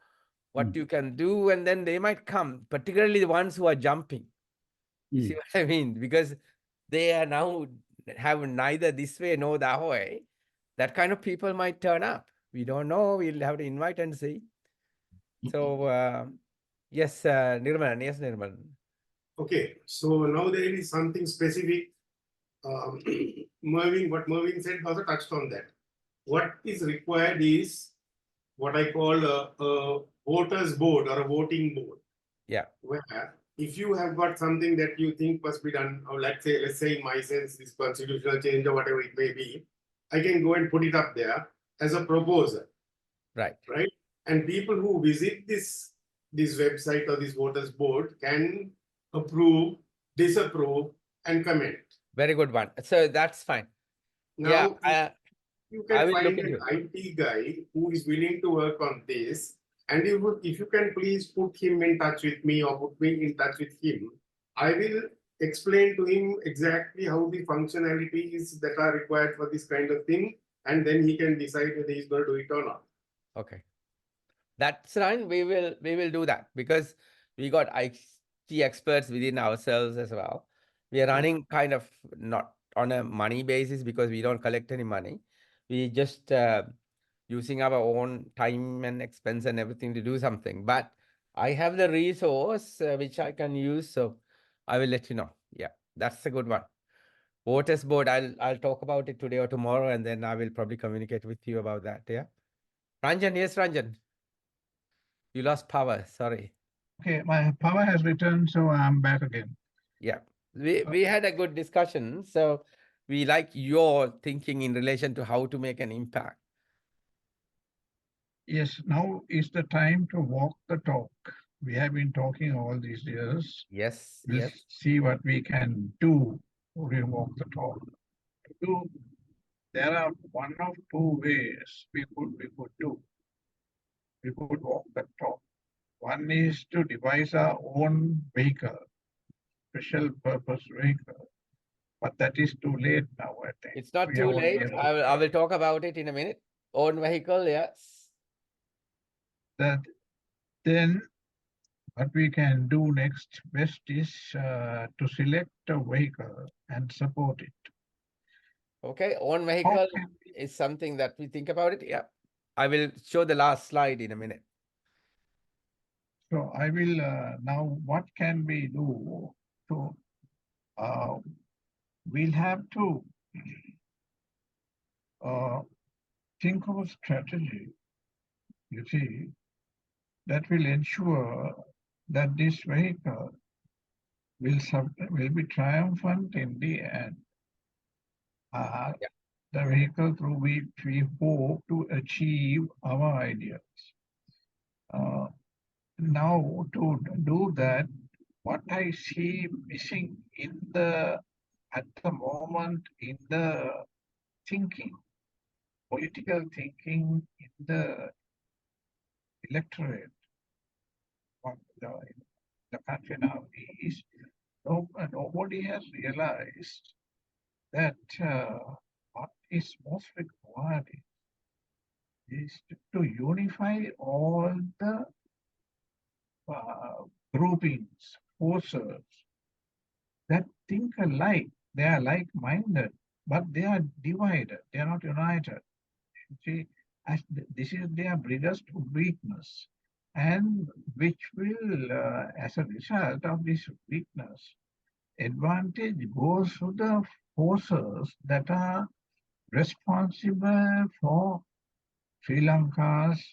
what you can do, and then they might come, particularly the ones who are jumping. You see what I mean? Because they are now have neither this way nor that way. That kind of people might turn up. We don't know. We'll have to invite and see. So, yes, Nirmalan. Yes, Nirmalan. Okay, so now there is something specific. What Mervin said also touched on that. What is required is what I call a voters board or a voting board. Yeah. Where if you have got something that you think must be done, or let's say in my sense, this constitutional change or whatever it may be, I can go and put it up there as a proposal. Right. Right. And people who visit this website or this voters board can approve, disapprove, and comment. Very good one. So that's fine. Now, yeah, you can find an IT guy who is willing to work on this. And if you can please put him in touch with me or put me in touch with him, I will explain to him exactly how the functionalities that are required for this kind of thing. And then he can decide whether he's going to do it or not. Okay. That's fine. We will do that, because we got IT experts within ourselves as well. We are running kind of not on a money basis, because we don't collect any money. We just using our own time and expense and everything to do something. But I have the resource which I can use, so I will let you know. Yeah, that's a good one. Voters board, I'll talk about it today or tomorrow, and then I will probably communicate with you about that. Yeah. Ranjan, yes, Ranjan. You lost power, sorry. Okay, my power has returned, so I'm back again. Yeah, we had a good discussion. So we like your thinking in relation to how to make an impact. Yes, now is the time to walk the talk. We have been talking all these years. Yes, We'll yes. see what we can do to walk the talk. There are one of two ways we could do. We could walk the talk. One is to devise our own vehicle, special purpose vehicle. But that is too late now, I think. It's not too late. I will talk about it in a minute. Own vehicle, yes. Then what we can do next best is to select a vehicle and support it. Okay, own How vehicle can is something that we think about it. Yeah, I will show the last slide in a minute. So I will now, what can we do to, we'll have to think of a strategy, you see, that will ensure that this vehicle will be triumphant in the end. Yeah. The vehicle through which we hope to achieve our ideas. Now, to do that, what I see missing at the moment in the thinking, political thinking in the electorate of the country now is nobody has realized that what is most required is to unify all the groupings, forces that think alike. They are like-minded, but they are divided. They are not united. See, this is their biggest weakness, and which will, as a result of this weakness, advantage goes to the forces that are responsible for Sri Lanka's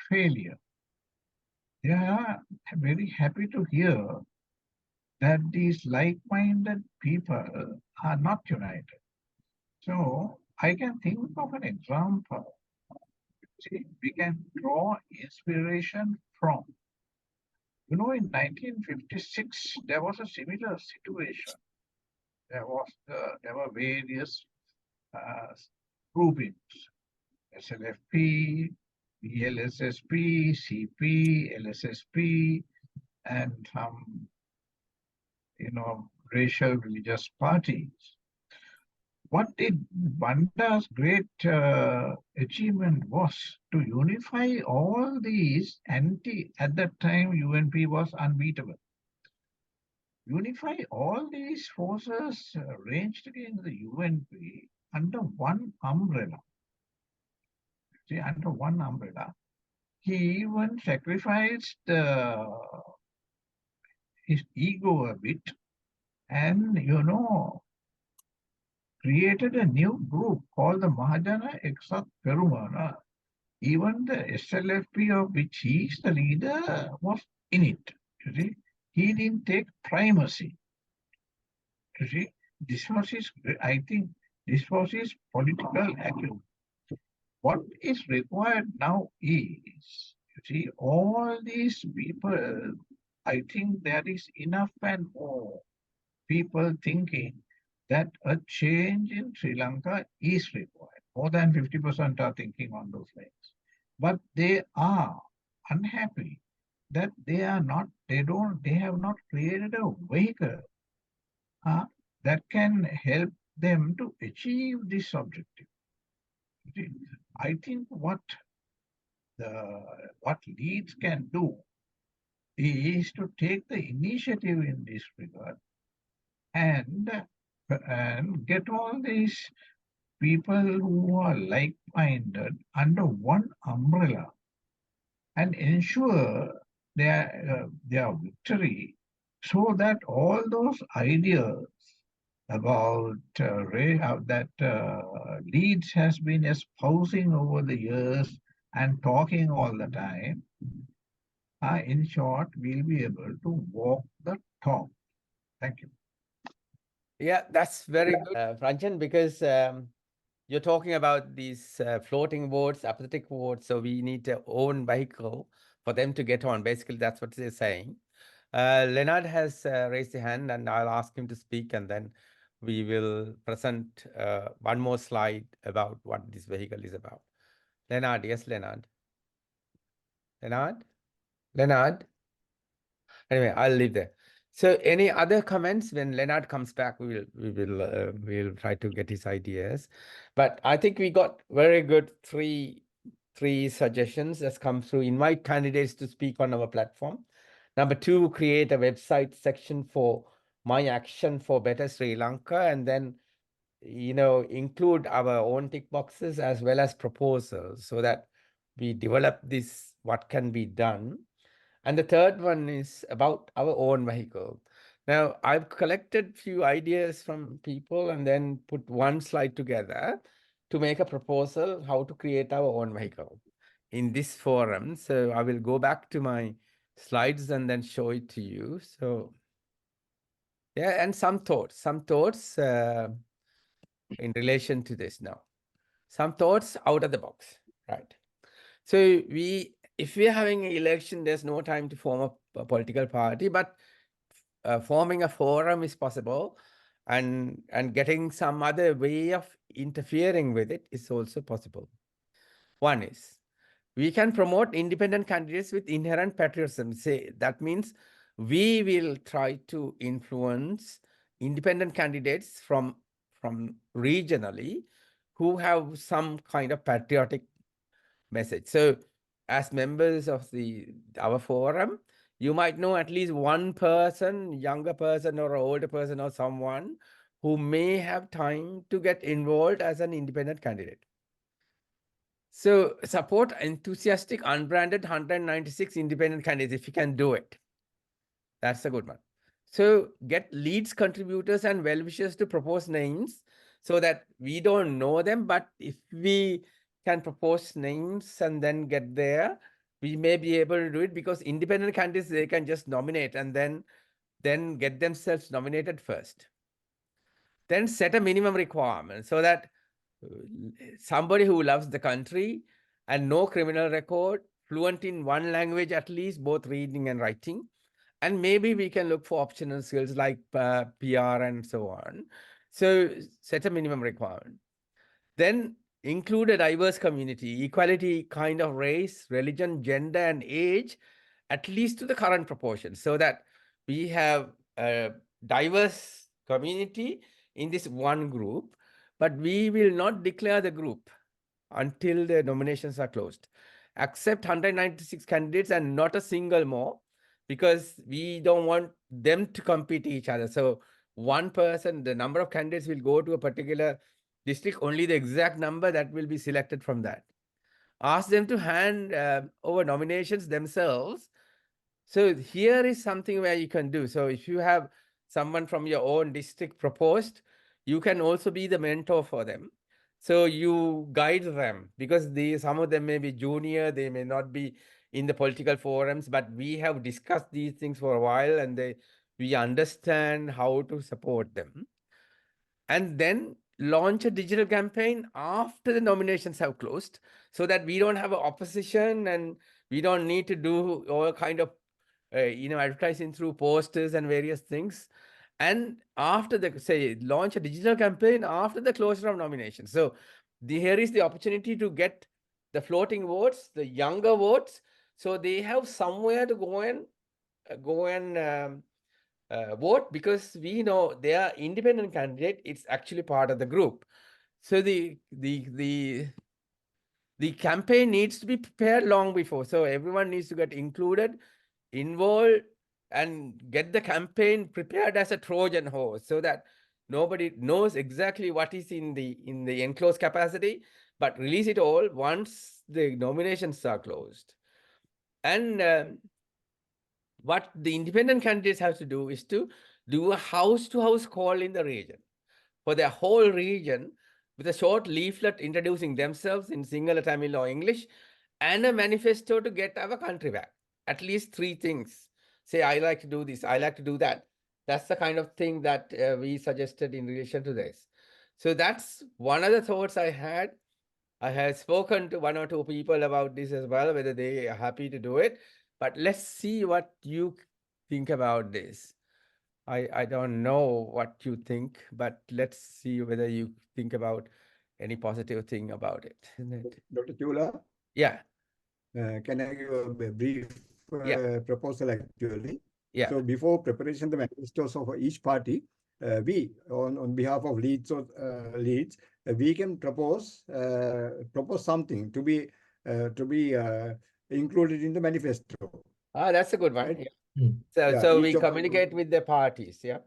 failure. They are very happy to hear that these like-minded people are not united. So I can think of an example. See, we can draw inspiration from. You know, in 1956, there was a similar situation. There were various groupings, SLFP, BLSSP, CP, LSSP, and some, racial religious parties. What did Banda's great achievement was to unify all these at that time UNP was unbeatable. Unify all these forces ranged against the UNP under one umbrella. See, under one umbrella. He even sacrificed his ego a bit and, created a new group called the Mahajana Eksat Perumana. Even the SLFP of which he is the leader was in it. You see, he didn't take primacy. You see, I think this was his political acumen. What is required now is, you see, all these people, I think there is enough and more people thinking that a change in Sri Lanka is required. More than 50% are thinking on those lines. But they are unhappy that they have not created a vehicle that can help them to achieve this objective. I think what leads can do is to take the initiative in this regard and get all these people who are like-minded under one umbrella and ensure their victory, so that all those ideas about that Leeds has been espousing over the years and talking all the time, in short, we'll be able to walk the talk. Thank you. Yeah, that's very good, Franjan, because you're talking about these floating votes, apathetic votes. So we need to own vehicle for them to get on. Basically, that's what they're saying. Leonard has raised a hand, and I'll ask him to speak, and then we will present one more slide about what this vehicle is about. Leonard, yes, Leonard. Leonard. Anyway, I'll leave there. So, any other comments? When Leonard comes back, we'll try to get his ideas. But I think we got very good three suggestions that's come through. Invite candidates to speak on our platform. Number two, create a website section for my action for better Sri Lanka, and then, include our own tick boxes as well as proposals so that we develop this, what can be done. And the third one is about our own vehicle. Now, I've collected few ideas from people and then put one slide together to make a proposal how to create our own vehicle in this forum. So I will go back to my slides and then show it to you. So yeah, and some thoughts in relation to this now. Some thoughts out of the box, right? So if we're having an election, there's no time to form a political party, but forming a forum is possible, and getting some other way of interfering with it is also possible. One is, we can promote independent candidates with inherent patriotism. Say that means we will try to influence independent candidates from regionally who have some kind of patriotic message. So as members of our forum, you might know at least one person, younger person or older person or someone who may have time to get involved as an independent candidate. So support enthusiastic, unbranded 196 independent candidates if you can do it. That's a good one. So get leads, contributors, and well-wishers to propose names so that we don't know them, but if we can propose names and then get there, we may be able to do it, because independent candidates, they can just nominate and then get themselves nominated first. Then set a minimum requirement so that somebody who loves the country and no criminal record, fluent in one language at least, both reading and writing, and maybe we can look for optional skills like PR and so on. So set a minimum requirement. Then include a diverse community, equality kind of race, religion, gender, and age, at least to the current proportion, so that we have a diverse community in this one group, but we will not declare the group until the nominations are closed. Accept 196 candidates and not a single more, because we don't want them to compete each other. So one person, the number of candidates will go to a particular district, only the exact number that will be selected from that. Ask them to hand over nominations themselves. So here is something where you can do. So if you have someone from your own district proposed, you can also be the mentor for them. So you guide them, because some of them may be junior, they may not be in the political forums, but we have discussed these things for a while and we understand how to support them. And then launch a digital campaign after the nominations have closed, so that we don't have an opposition and we don't need to do all kind of advertising through posters and various things. And after launch a digital campaign after the closure of nominations. So here is the opportunity to get the floating votes, the younger votes, so they have somewhere to go and vote, because we know they are independent candidate. It's actually part of the group. So the campaign needs to be prepared long before. So everyone needs to get included, involved, and get the campaign prepared as a Trojan horse, so that nobody knows exactly what is in the enclosed capacity, but release it all once the nominations are closed. And what the independent candidates have to do is to do a house-to-house call in the region for their whole region, with a short leaflet introducing themselves in Sinhala, Tamil, or English, and a manifesto to get our country back. At least 3 things. Say, I like to do this, I like to do that. That's the kind of thing that we suggested in relation to this. So that's one of the thoughts I had. I have spoken to 1 or 2 people about this as well, whether they are happy to do it. But let's see what you think about this. I don't know what you think, but let's see whether you think about any positive thing about it. Isn't it? Dr. Chula, Yeah, can I give a brief Yeah. proposal actually? yeah. So before preparation the manifestos of each party, we on behalf of Leeds we can propose something to be included in the manifesto. That's a good one. Right. Yeah. Mm. So, Yeah, so each we of- communicate with the parties, yeah?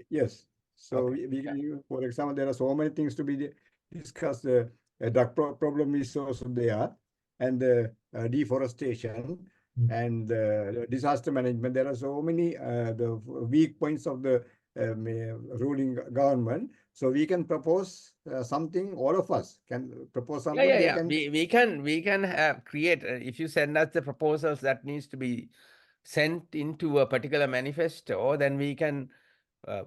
Yes. So Okay, we yeah. can, for example, there are so many things to be discussed. A drug problem is also there, and deforestation and disaster management. There are so many the weak points of the ruling government. So we can propose something. All of us can propose Yeah, something. yeah, They yeah. can. We can have create if you send us the proposals that needs to be sent into a particular manifesto, then we can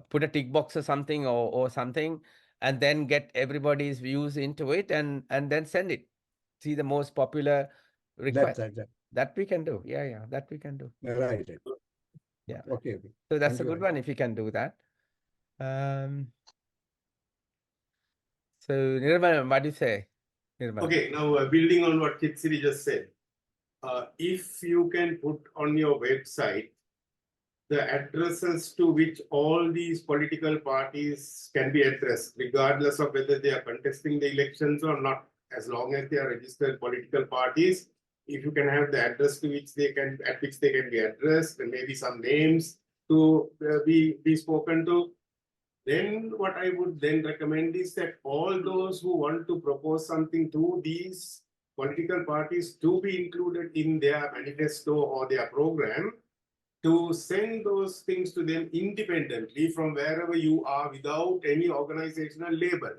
put a tick box or something or something, and then get everybody's views into it and then send it. See the most popular request. That we can do. Yeah, yeah, that we can do. Right. Yeah. Okay. So that's Thank a you. good one if you can do that. So Nirmal, what do you say? Nirmal? Okay, now building on what Kitsiri just said, if you can put on your website the addresses to which all these political parties can be addressed, regardless of whether they are contesting the elections or not, as long as they are registered political parties, if you can have the address to which they can, at which they can be addressed, and maybe some names to be spoken to, then what I would then recommend is that all those who want to propose something to these political parties to be included in their manifesto or their program, to send those things to them independently from wherever you are without any organizational label.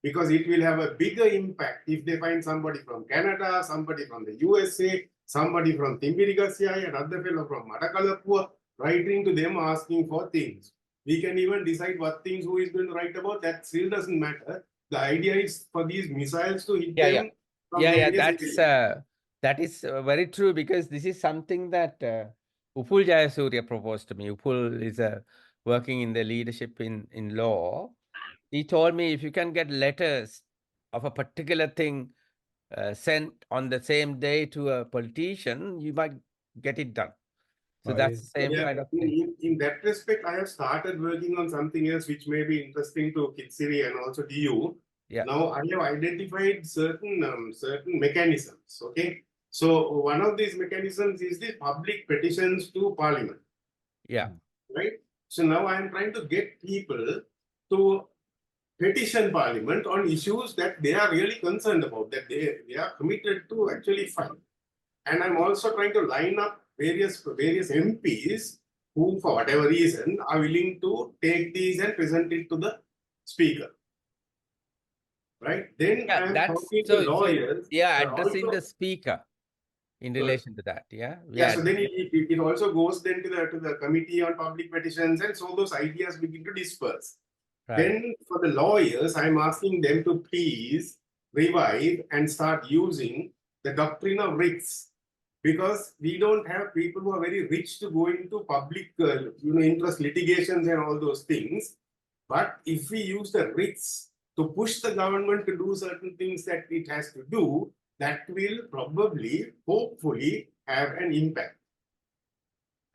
Because it will have a bigger impact if they find somebody from Canada, somebody from the USA, somebody from Timbirigasya, another fellow from Madakalapua, writing to them asking for things. We can even decide what things who is going to write about. That still doesn't matter. The idea is for these missiles to hit them. From Yeah, various areas. that is very true because this is something that Upul Jayasuriya proposed to me. Upul is working in the leadership in law. He told me if you can get letters of a particular thing sent on the same day to a politician, you might get it done. So that's the same Yeah, kind of thing. in that respect, I have started working on something else which may be interesting to Kitsiri and also to you. Yeah. Now I have identified certain mechanisms. Okay, so one of these mechanisms is the public petitions to Parliament. Yeah. Right. So now I am trying to get people to petition Parliament on issues that they are really concerned about, that they are committed to actually fight. And I'm also trying to line up various MPs who, for whatever reason, are willing to take these and present it to the speaker. Right? Then Yeah, I'm that's talking to lawyers. addressing also, the speaker in relation to that. Yeah. yeah. So then it also goes then to the Committee on Public Petitions, and so those ideas begin to disperse. Right. Then for the lawyers, I'm asking them to please revive and start using the doctrine of writs, because we don't have people who are very rich to go into public interest litigations and all those things. But if we use the writs to push the government to do certain things that it has to do, that will probably, hopefully, have an impact.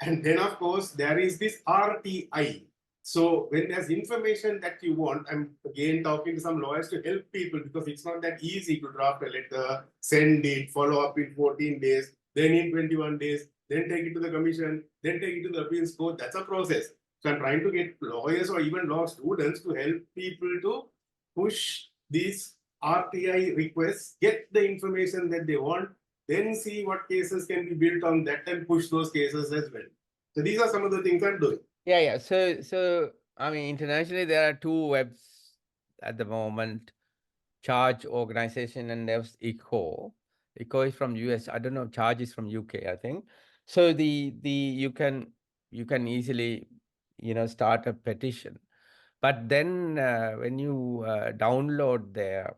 And then, of course, there is this RTI. So when there's information that you want, I'm again talking to some lawyers to help people, because it's not that easy to draft a letter, send it, follow up in 14 days, then in 21 days, then take it to the commission, then take it to the appeals court. That's a process. So I'm trying to get lawyers or even law students to help people to push these RTI requests, get the information that they want, then see what cases can be built on that and push those cases as well. So these are some of the things I'm doing. Yeah, yeah. So I mean, internationally there are two webs at the moment: Charge Organization and there's ECHO. ECHO is from US. I don't know. Charge is from UK, I think. So you can easily start a petition, but then when you download their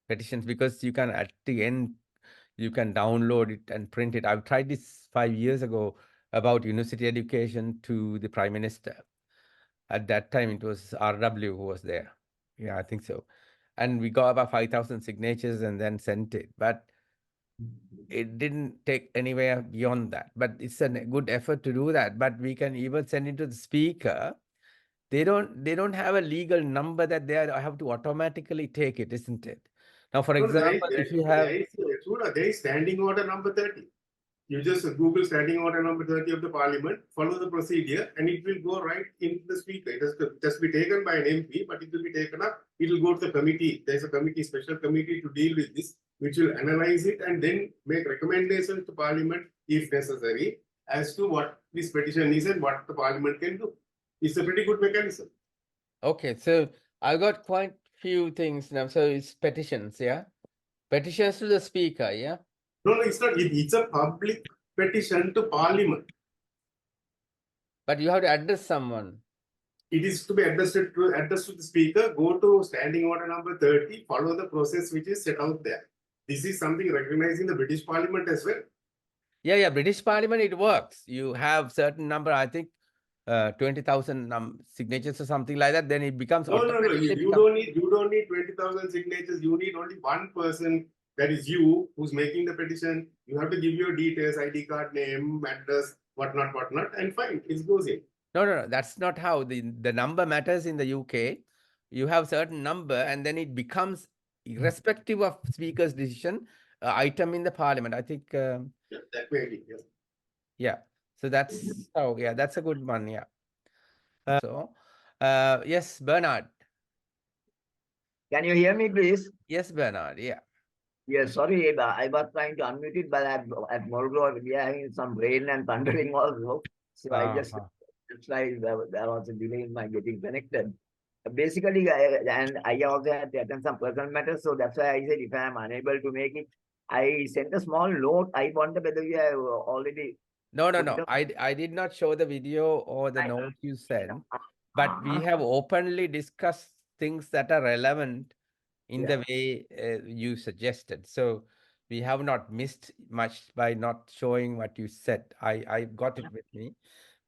petitions, because you can at the end you can download it and print it. I've tried this 5 years ago about university education to the Prime Minister. At that time, it was RW who was there. Yeah, I think so. And we got about 5,000 signatures and then sent it. But it didn't take anywhere beyond that. But it's a good effort to do that. But we can even send it to the speaker. They don't have a legal number that they have to automatically take it, isn't it? Now, for example, if you have... There is standing order number 30. You just Google standing order number 30 of the parliament, follow the procedure, and it will go right into the speaker. It has to just be taken by an MP, but it will be taken up. It will go to the committee. There's a committee, special committee to deal with this, which will analyze it and then make recommendations to parliament if necessary as to what this petition is and what the parliament can do. It's a pretty good mechanism. Okay, so I got quite few things now. So it's petitions, yeah? Petitions to the speaker, yeah? No, it's not. It's a public petition to parliament. But you have to address someone. It is to be addressed to the speaker, go to standing order number 30, follow the process which is set out there. This is something recognized in the British Parliament as well. Yeah, British Parliament, it works. You have certain number, I think 20,000 signatures or something like that, then it becomes No. automatically You don't need 20,000 signatures. You need only one person, that is you, who's making the petition. You have to give your details, ID card, name, address, whatnot, and fine, it goes in. No. That's not how the number matters in the UK. You have certain number, and then it becomes, irrespective of speaker's decision, item in the parliament. I think. Yeah, that way it is. Yes. Yeah. So that's that's a good one. Yeah. Yes, Bernard. Can you hear me, please? Yes, Bernard. Yeah. Yes, sorry, I was trying to unmute it, but at Morogoro, we are having some rain and thundering also. So I just, it's like there was a delay in my getting connected. Basically, I also had to attend some personal matters, so that's why I said if I am unable to make it, I sent a small note. I wonder whether you have already. No. I did not show the video or the note you sent, but we have openly discussed things that are relevant in the way you suggested. So we have not missed much by not showing what you said. I got it with me,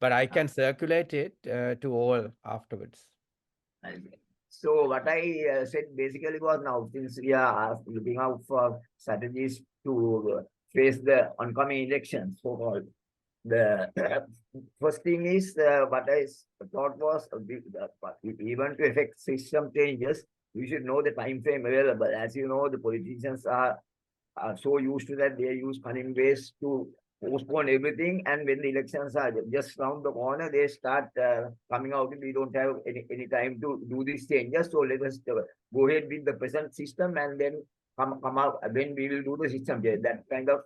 but I can circulate it to all afterwards. So what I said basically was, now since we are looking out for strategies to face the oncoming elections, so-called, the first thing is what I thought was even to effect system changes, we should know the time frame available. As you know, the politicians are so used to that, they use cunning ways to postpone everything, and when the elections are just round the corner, they start coming out. We don't have any time to do these changes, so let us go ahead with the present system and then come out when we will do the system change. That kind of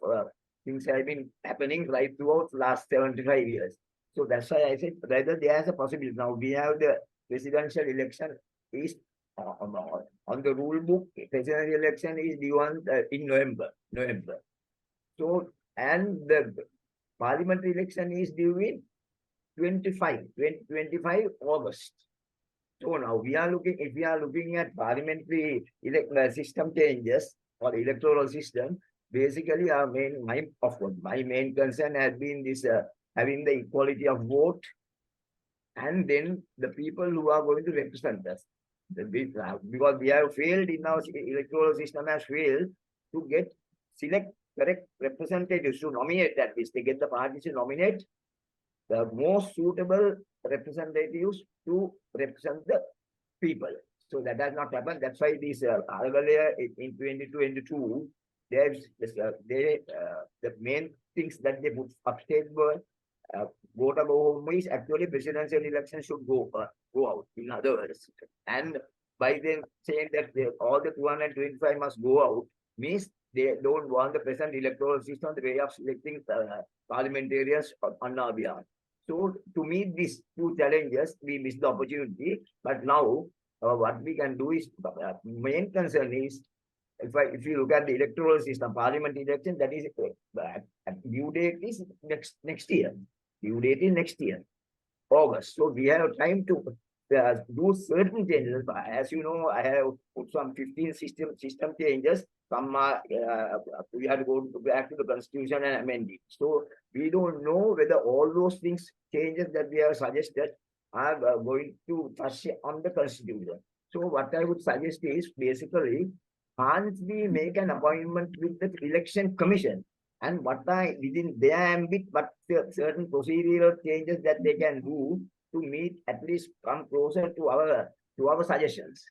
things have been happening right throughout last 75 years. So that's why I said rather there's a possibility. Now we have the presidential election is on the rule book. Presidential election is due on in November. So, and the parliamentary election is due in 25 August. So now we are looking, if we are looking at parliamentary system changes or electoral system, basically my main concern has been this having the equality of vote, and then the people who are going to represent us. Because we have failed in our electoral system, has failed to select correct representatives to nominate, that is, they get the parties to nominate the most suitable representatives to represent the people. So that has not happened. That's why this earlier in 2022, the main things that they put upstate were vote or go home is actually presidential election should go out, in other words. And by them saying that all the 225 must go out, means they don't want the present electoral system, the way of selecting parliamentarians on our behalf. So to meet these two challenges, we missed the opportunity. But now what we can do is, main concern is, if you look at the electoral system, parliament election, that is due date is next year. Due date is next year, August. So we have time to do certain changes. As you know, I have put some 15 system changes. Some we have to go back to the constitution and amend it. So we don't know whether all those changes that we have suggested are going to touch on the constitution. So what I would suggest is, basically, can't we make an appointment with the election commission, and within their ambit, but certain procedural changes that they can do to meet, at least come closer to our suggestions.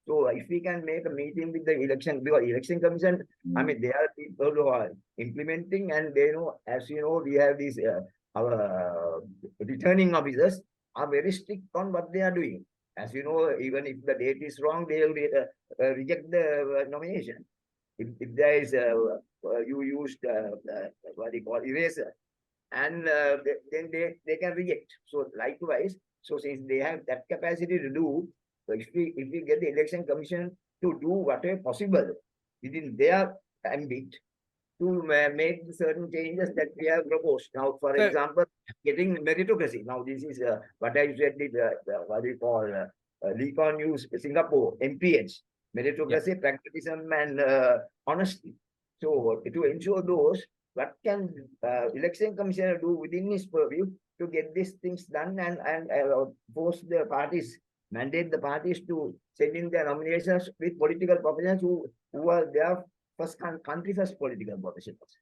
So if we can make a meeting with the election, because election commission, I mean, they are people who are implementing, and they know, as you know, we have these our returning officers are very strict on what they are doing. As you know, even if the date is wrong, they will reject the nomination. If there is you used what they call eraser, and then they can reject. So likewise, so since they have that capacity to do, so if we get the election commission to do whatever possible within their ambit to make certain changes that we have proposed. Now, for So- example, getting meritocracy. Now, this is what I said, what we call Lee Kuan Yew's Singapore, MPH, meritocracy, pragmatism, and honesty. So, to ensure those, what can election commissioner do within his purview to get these things done and force the parties, mandate the parties to send in their nominations with political professionals who are there first country first political professionals.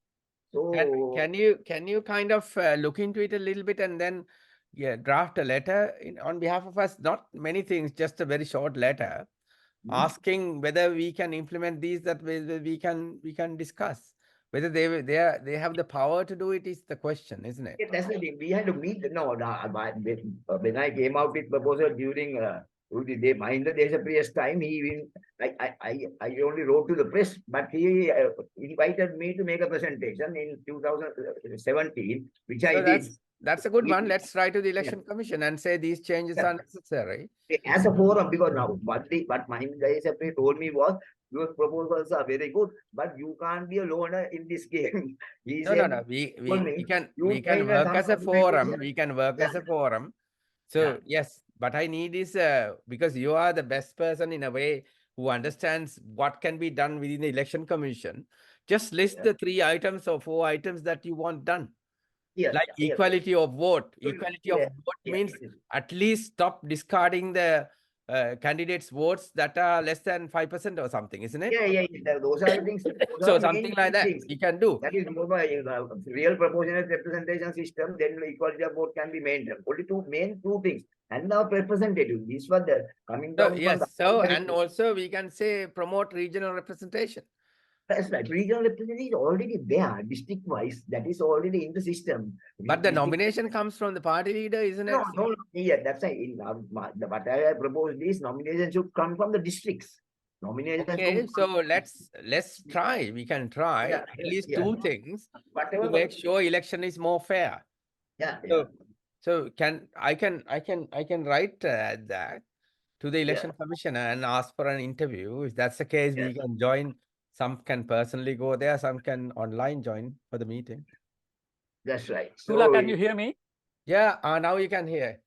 So Can you kind of look into it a little bit and then draft a letter on behalf of us? Not many things, just a very short letter asking whether we can implement these, that we can discuss. Whether they have the power to do it is the question, isn't it? yeah, that's the thing. We had to meet. When I came out with proposal during the Mahinda Desapriya's time, he even I only wrote to the press, but he invited me to make a presentation in 2017, which I So did. that's a good one. Let's write to the election commission and say these changes Yeah. are necessary. As a forum, because now what Mahinda Desapriya told me was, your proposals are very good, but you can't be a loner in this game. He No, said, we only can you work some as a compromise. forum. We can work as Yeah. a forum. So Yeah. yes, but I need is because you are the best person in a way who understands what can be done within the election commission. Just list the 3 items or 4 items that you want done. Yes, Like yes. equality of vote. Equality of Yeah, vote yeah, means yes. at least stop discarding the candidates' votes that are less than 5% or something, isn't it? Yeah. Those are the things. Those So are something main like that things. we can do. That is more by real proportionate representation system. Then equality of vote can be maintained. Only two things. And now representative. These were the coming So down from yes, the. so and also we can say promote regional representation. That's right. Regional representation is already there, district wise. That is already in the system. But the District- nomination comes from the party leader, isn't it? No. Yeah, that's right. What I proposed is nomination should come from the districts. Nomination. Okay, so let's try. We can try Yeah, at least yeah. 2 things Whatever. to make sure election is more fair. Yeah. So I can write that to the election commissioner and ask for an interview. If that's the case, we can join. Some can personally go there, some can online join for the meeting. That's right. Sula, can you hear me? Yeah, now you can hear.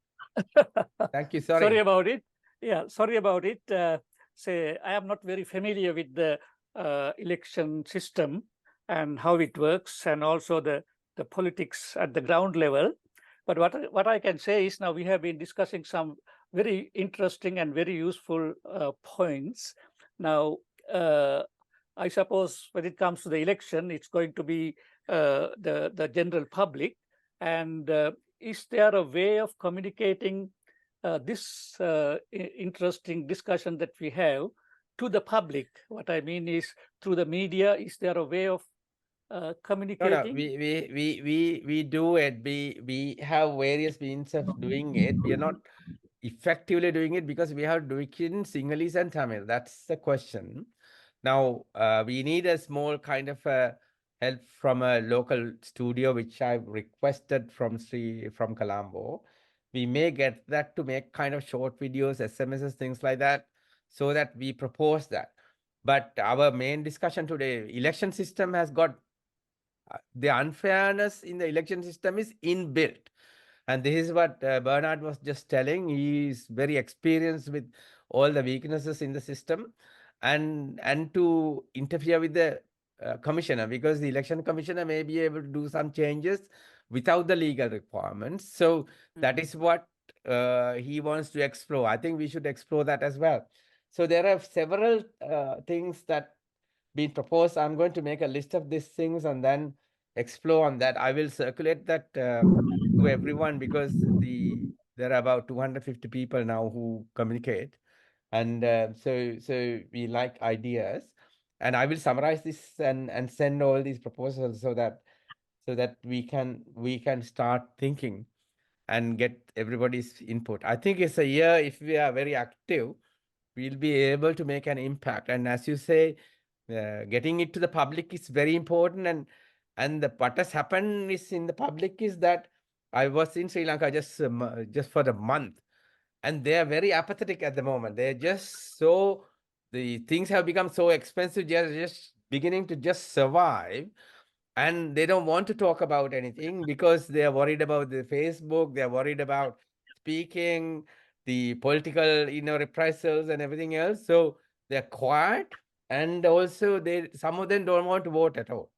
Thank you. Sorry about it. Yeah, sorry about it. Say, I am not very familiar with the election system and how it works, and also the politics at the ground level. But what I can say is, now we have been discussing some very interesting and very useful points. Now, I suppose when it comes to the election, it's going to be the general public. And is there a way of communicating this interesting discussion that we have to the public? What I mean is, through the media, is there a way of communicating? No, we do it. We have various means of doing it. We are not effectively doing it because we have to do it in Sinhalese and Tamil. That's the question. Now, we need a small kind of help from a local studio, which I've requested from Colombo. We may get that to make kind of short videos, SMSs, things like that, so that we propose that. But our main discussion today, election system has got the unfairness in the election system is inbuilt. And this is what Bernard was just telling. He is very experienced with all the weaknesses in the system and to interfere with the commissioner, because the election commissioner may be able to do some changes without the legal requirements. So that is what he wants to explore. I think we should explore that as well. So there are several things that been proposed. I'm going to make a list of these things and then explore on that. I will circulate that to everyone because there are about 250 people now who communicate. And so we like ideas, and I will summarize this and send all these proposals so that we can start thinking and get everybody's input. I think it's a year, if we are very active, we'll be able to make an impact. And as you say, getting it to the public is very important. And what has happened is in the public is that I was in Sri Lanka just for a month, and they are very apathetic at the moment. They're just so, the things have become so expensive, they're just beginning to just survive, and they don't want to talk about anything because they are worried about the Facebook, they're worried about speaking, the political, reprisals and everything else. So they're quiet, and also some of them don't want to vote at all.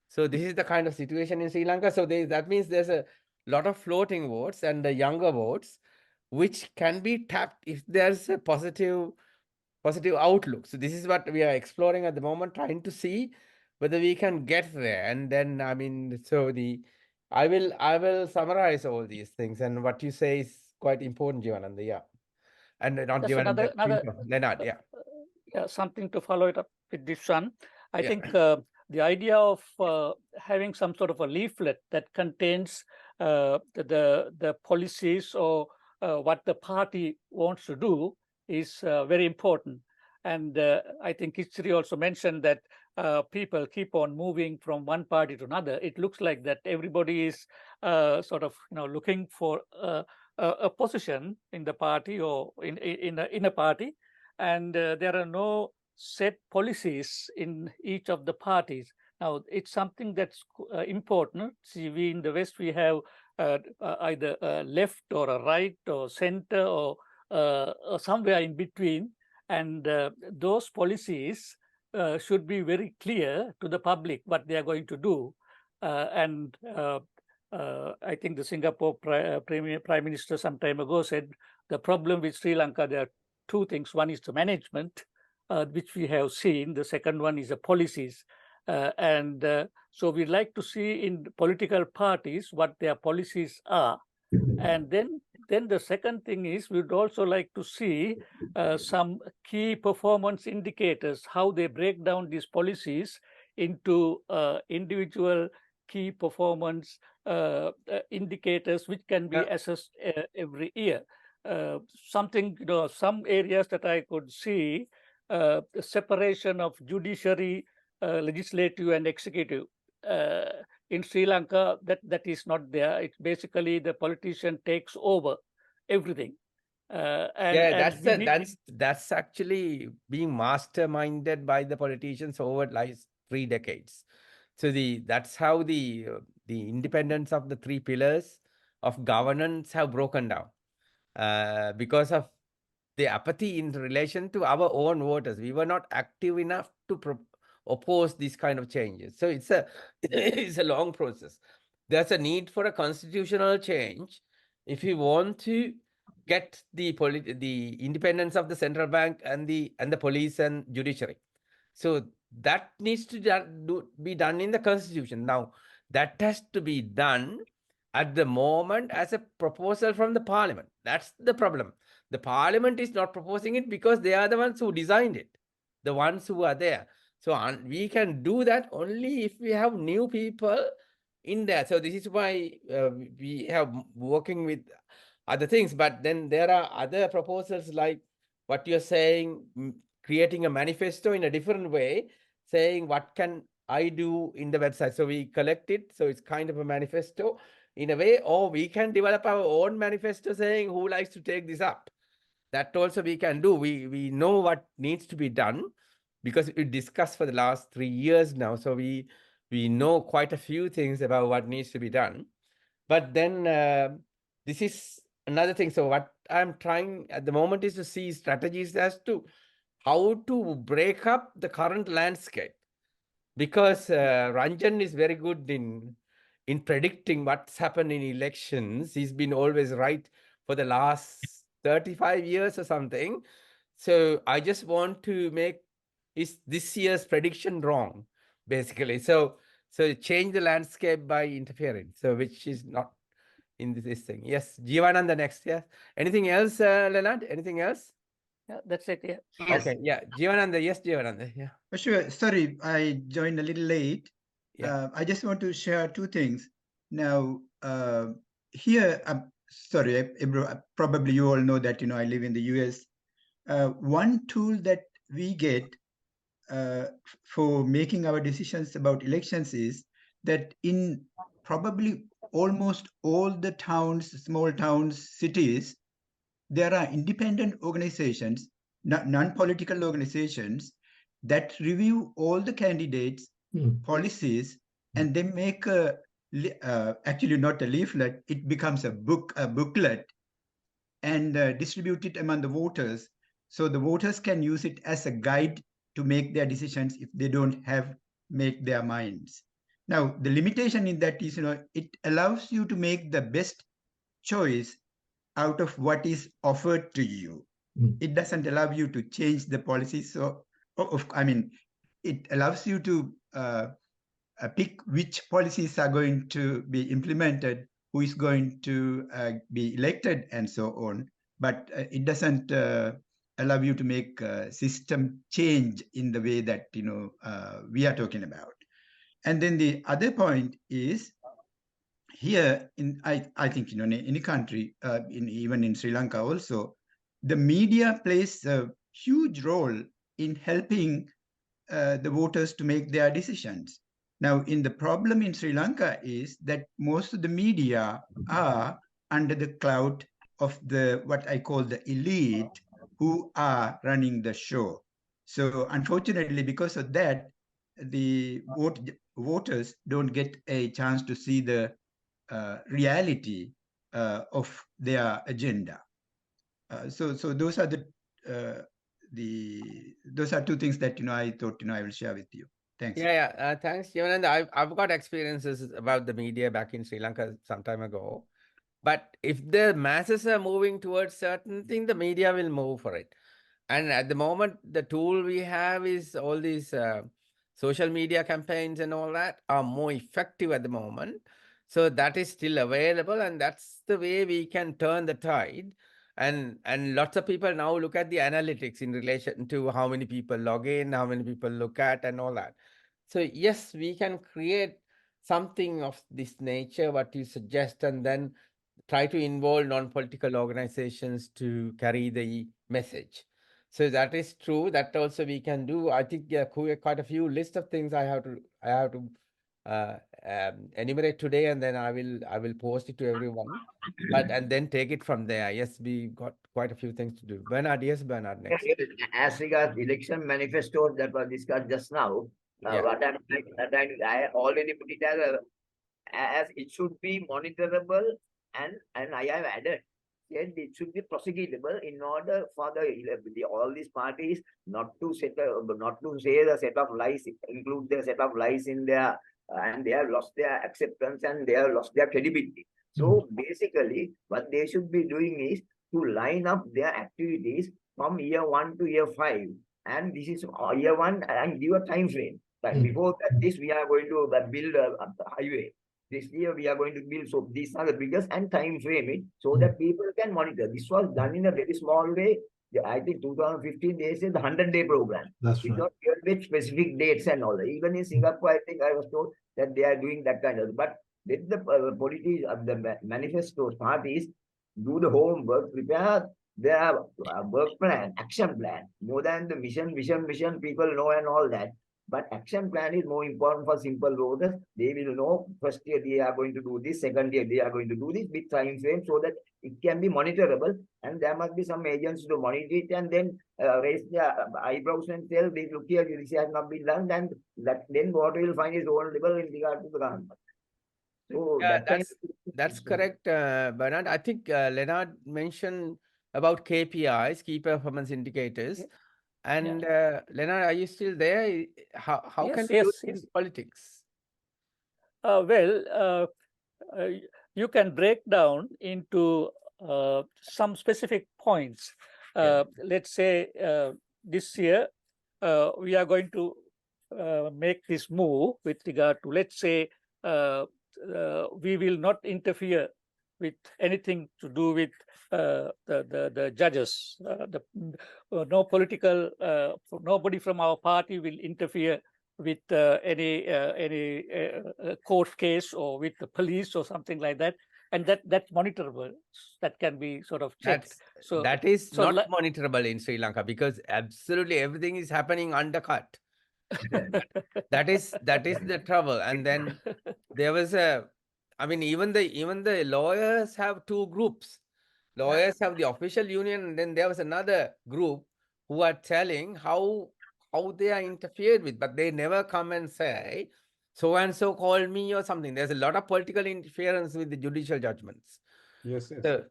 So this is the kind of situation in Sri Lanka. So that means there's a lot of floating votes and the younger votes, which can be tapped if there's a positive outlook. So this is what we are exploring at the moment, trying to see whether we can get there. And then, I mean, I will summarize all these things, and what you say is quite important, Jivananda. Yeah, and not Just Jivananda, another Leonard. Yeah, yeah, something to follow it up with this one. I Yeah. think the idea of having some sort of a leaflet that contains the policies or what the party wants to do is very important. And I think Kichri also mentioned that people keep on moving from one party to another. It looks like that everybody is sort of looking for a position in the party or in a party, and there are no set policies in each of the parties. Now, it's something that's important. See, we in the West, we have either a left or a right or center or somewhere in between. And those policies should be very clear to the public what they are going to do. And I think the Singapore Prime Minister some time ago said the problem with Sri Lanka, there are two things. One is the management, which we have seen. The second one is the policies. So we'd like to see in political parties what their policies are. And then the second thing is we'd also like to see some key performance indicators, how they break down these policies into individual key performance indicators, which can be assessed every year. Something, some areas that I could see, the separation of judiciary, legislative and executive. In Sri Lanka, that is not there. It's basically the politician takes over everything. That's actually being masterminded by the politicians over like 3 decades. So that's how the independence of the 3 pillars of governance have broken down because of the apathy in relation to our own voters. We were not active enough to oppose these kind of changes. So it's a long process. There's a need for a constitutional change if we want to get the independence of the central bank and the police and judiciary. So that needs to be done in the constitution. Now, that has to be done at the moment as a proposal from the parliament. That's the problem. The parliament is not proposing it because they are the ones who designed it, the ones who are there. So we can do that only if we have new people in there. So this is why we have working with other things. But then there are other proposals like what you're saying, creating a manifesto in a different way, saying what can I do in the website. So we collect it. So it's kind of a manifesto in a way, or we can develop our own manifesto saying who likes to take this up. That also we can do. We know what needs to be done because we discussed for the last 3 years now. So we know quite a few things about what needs to be done. But then this is another thing. So what I'm trying at the moment is to see strategies as to how to break up the current landscape. Because Ranjan is very good in predicting what's happened in elections. He's been always right for the last 35 years or something. So I just want to make this year's prediction wrong, basically. So change the landscape by interfering. So which is not in this thing. Yes, Jivananda next. Yes. Anything else, Leonard? Anything else? Yeah, that's it. Yeah. Okay, yeah, Jivananda, yes, Jivananda, yeah. Sure. Sorry, I joined a little late. Yeah. I just want to share two things. Now, here, sorry, probably you all know that, I live in the US. One tool that we get for making our decisions about elections is that in probably almost all the towns, small towns, cities, there are independent organizations, non-political organizations that review all the candidates' policies, and they make actually not a leaflet, it becomes a booklet, and distribute it among the voters. So the voters can use it as a guide to make their decisions if they don't have made their minds. Now, the limitation in that is, it allows you to make the best choice out of what is offered to you. It doesn't allow you to change the policy. So, it allows you to pick which policies are going to be implemented, who is going to be elected, and so on. But it doesn't allow you to make system change in the way that we are talking about. And then the other point is, here I think in any country, even in Sri Lanka also, the media plays a huge role in helping the voters to make their decisions. Now, the problem in Sri Lanka is that most of the media are under the cloud of what I call the elite, who are running the show. So unfortunately, because of that, the voters don't get a chance to see the reality of their agenda. So those are those are two things that I thought I will share with you. Thanks. Yeah, thanks, Jivananda. I've got experiences about the media back in Sri Lanka some time ago. But if the masses are moving towards certain thing, the media will move for it. And at the moment, the tool we have is all these social media campaigns and all that are more effective at the moment. So that is still available, and that's the way we can turn the tide. And lots of people now look at the analytics in relation to how many people log in, how many people look at, and all that. So yes, we can create something of this nature, what you suggest, and then try to involve non-political organizations to carry the message. So that is true. That also we can do. I think quite a few list of things I have to enumerate today, and then I will post it to everyone. And then take it from there. Yes, we got quite a few things to do. Bernard, yes, Bernard, next. As regards election manifestos that were discussed just now, what I already put it as it should be monitorable, and I have added that it should be prosecutable in order for all these parties not to say the set of lies, include the set of lies in their and they have lost their acceptance and they have lost their credibility. So basically, what they should be doing is to line up their activities from year 1 to year 5, and this is year 1, and give a time frame. Like before this, we are going to build a highway. This year we are going to build. So these are the biggest and time frame it so that people can monitor. This was done in a very small way. I think 2015 they said the 100-day program. That's It right. not with specific dates and all that. Even in Singapore, I think I was told that they are doing that kind of. But let the the manifestos parties do the homework, prepare their work plan, action plan, more than the mission, people know and all that. But action plan is more important for simple voters. They will know first year they are going to do this, second year they are going to do this with time frame so that it can be monitorable. And there must be some agents to monitor it and then raise their eyebrows and tell, look here, this has not been done. And then voter will find his own level in regard to the government. So that's correct, Bernard. I think Leonard mentioned about KPIs, key performance indicators. Yeah. And Leonard, are you still there? How Yes, can we do it in politics? You can break down into some specific points. Let's say this year we are going to make this move with regard to, let's say, we will not interfere with anything to do with the judges. No political, nobody from our party will interfere with any court case or with the police or something like that, and that's monitorable. That can be sort of checked. That is so not monitorable in Sri Lanka because absolutely everything is happening undercut. That is the trouble. And then there was even the lawyers have two groups. Lawyers have the official union, and then there was another group who are telling how they are interfered with, but they never come and say so and so called me or something. There's a lot of political interference with the judicial judgments. Yes, yes. So,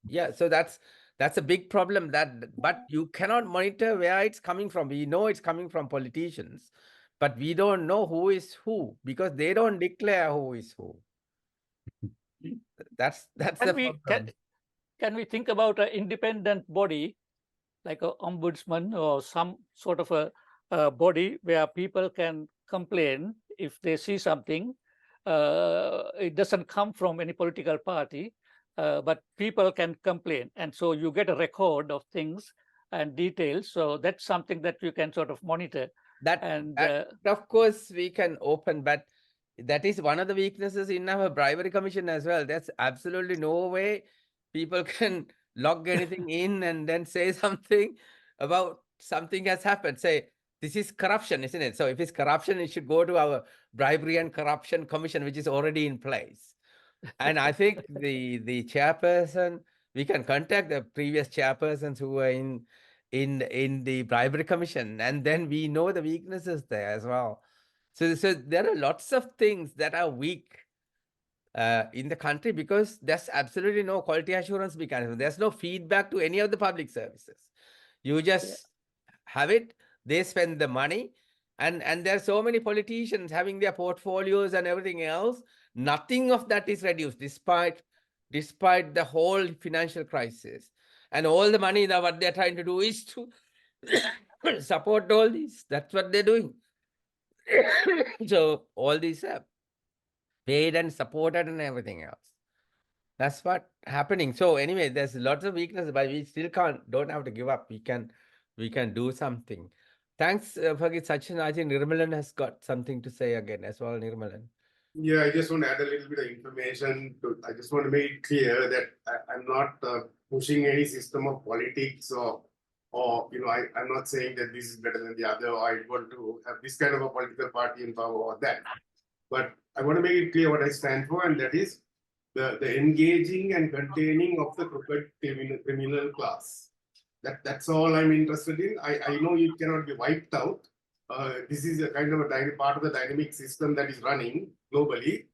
yeah, so that's a big problem. But you cannot monitor where it's coming from. We know it's coming from politicians, but we don't know who is who because they don't declare who is who. That's the problem. Can we think about an independent body like an ombudsman or some sort of a body where people can complain if they see something? It doesn't come from any political party, but people can complain. And so you get a record of things and details. So that's something that you can sort of monitor. That of course we can open, but that is one of the weaknesses in our bribery commission as well. There's absolutely no way people can log anything in and then say something about something has happened. Say, this is corruption, isn't it? So if it's corruption, it should go to our bribery and corruption commission, which is already in place. And I think the chairperson, we can contact the previous chairpersons who were in the bribery commission, and then we know the weaknesses there as well. So there are lots of things that are weak in the country because there's absolutely no quality assurance mechanism. There's no feedback to any of the public services. You just have it, they spend the money, and there are so many politicians having their portfolios and everything else. Nothing of that is reduced despite the whole financial crisis. And all the money that what they're trying to do is to support all these. That's what they're doing. So all these are paid and supported and everything else. That's what's happening. So anyway, there's lots of weaknesses, but we still don't have to give up. We can do something. Thanks for Sachin. I think Nirmalan has got something to say again as well, Nirmalan. Yeah, I just want to add a little bit of information. I just want to make it clear that I'm not pushing any system of politics or I'm not saying that this is better than the other, or I want to have this kind of a political party in power or that. But I want to make it clear what I stand for, and that is the engaging and containing of the crooked criminal class. That's all I'm interested in. I know it cannot be wiped out. This is a kind of a part of the dynamic system that is running globally.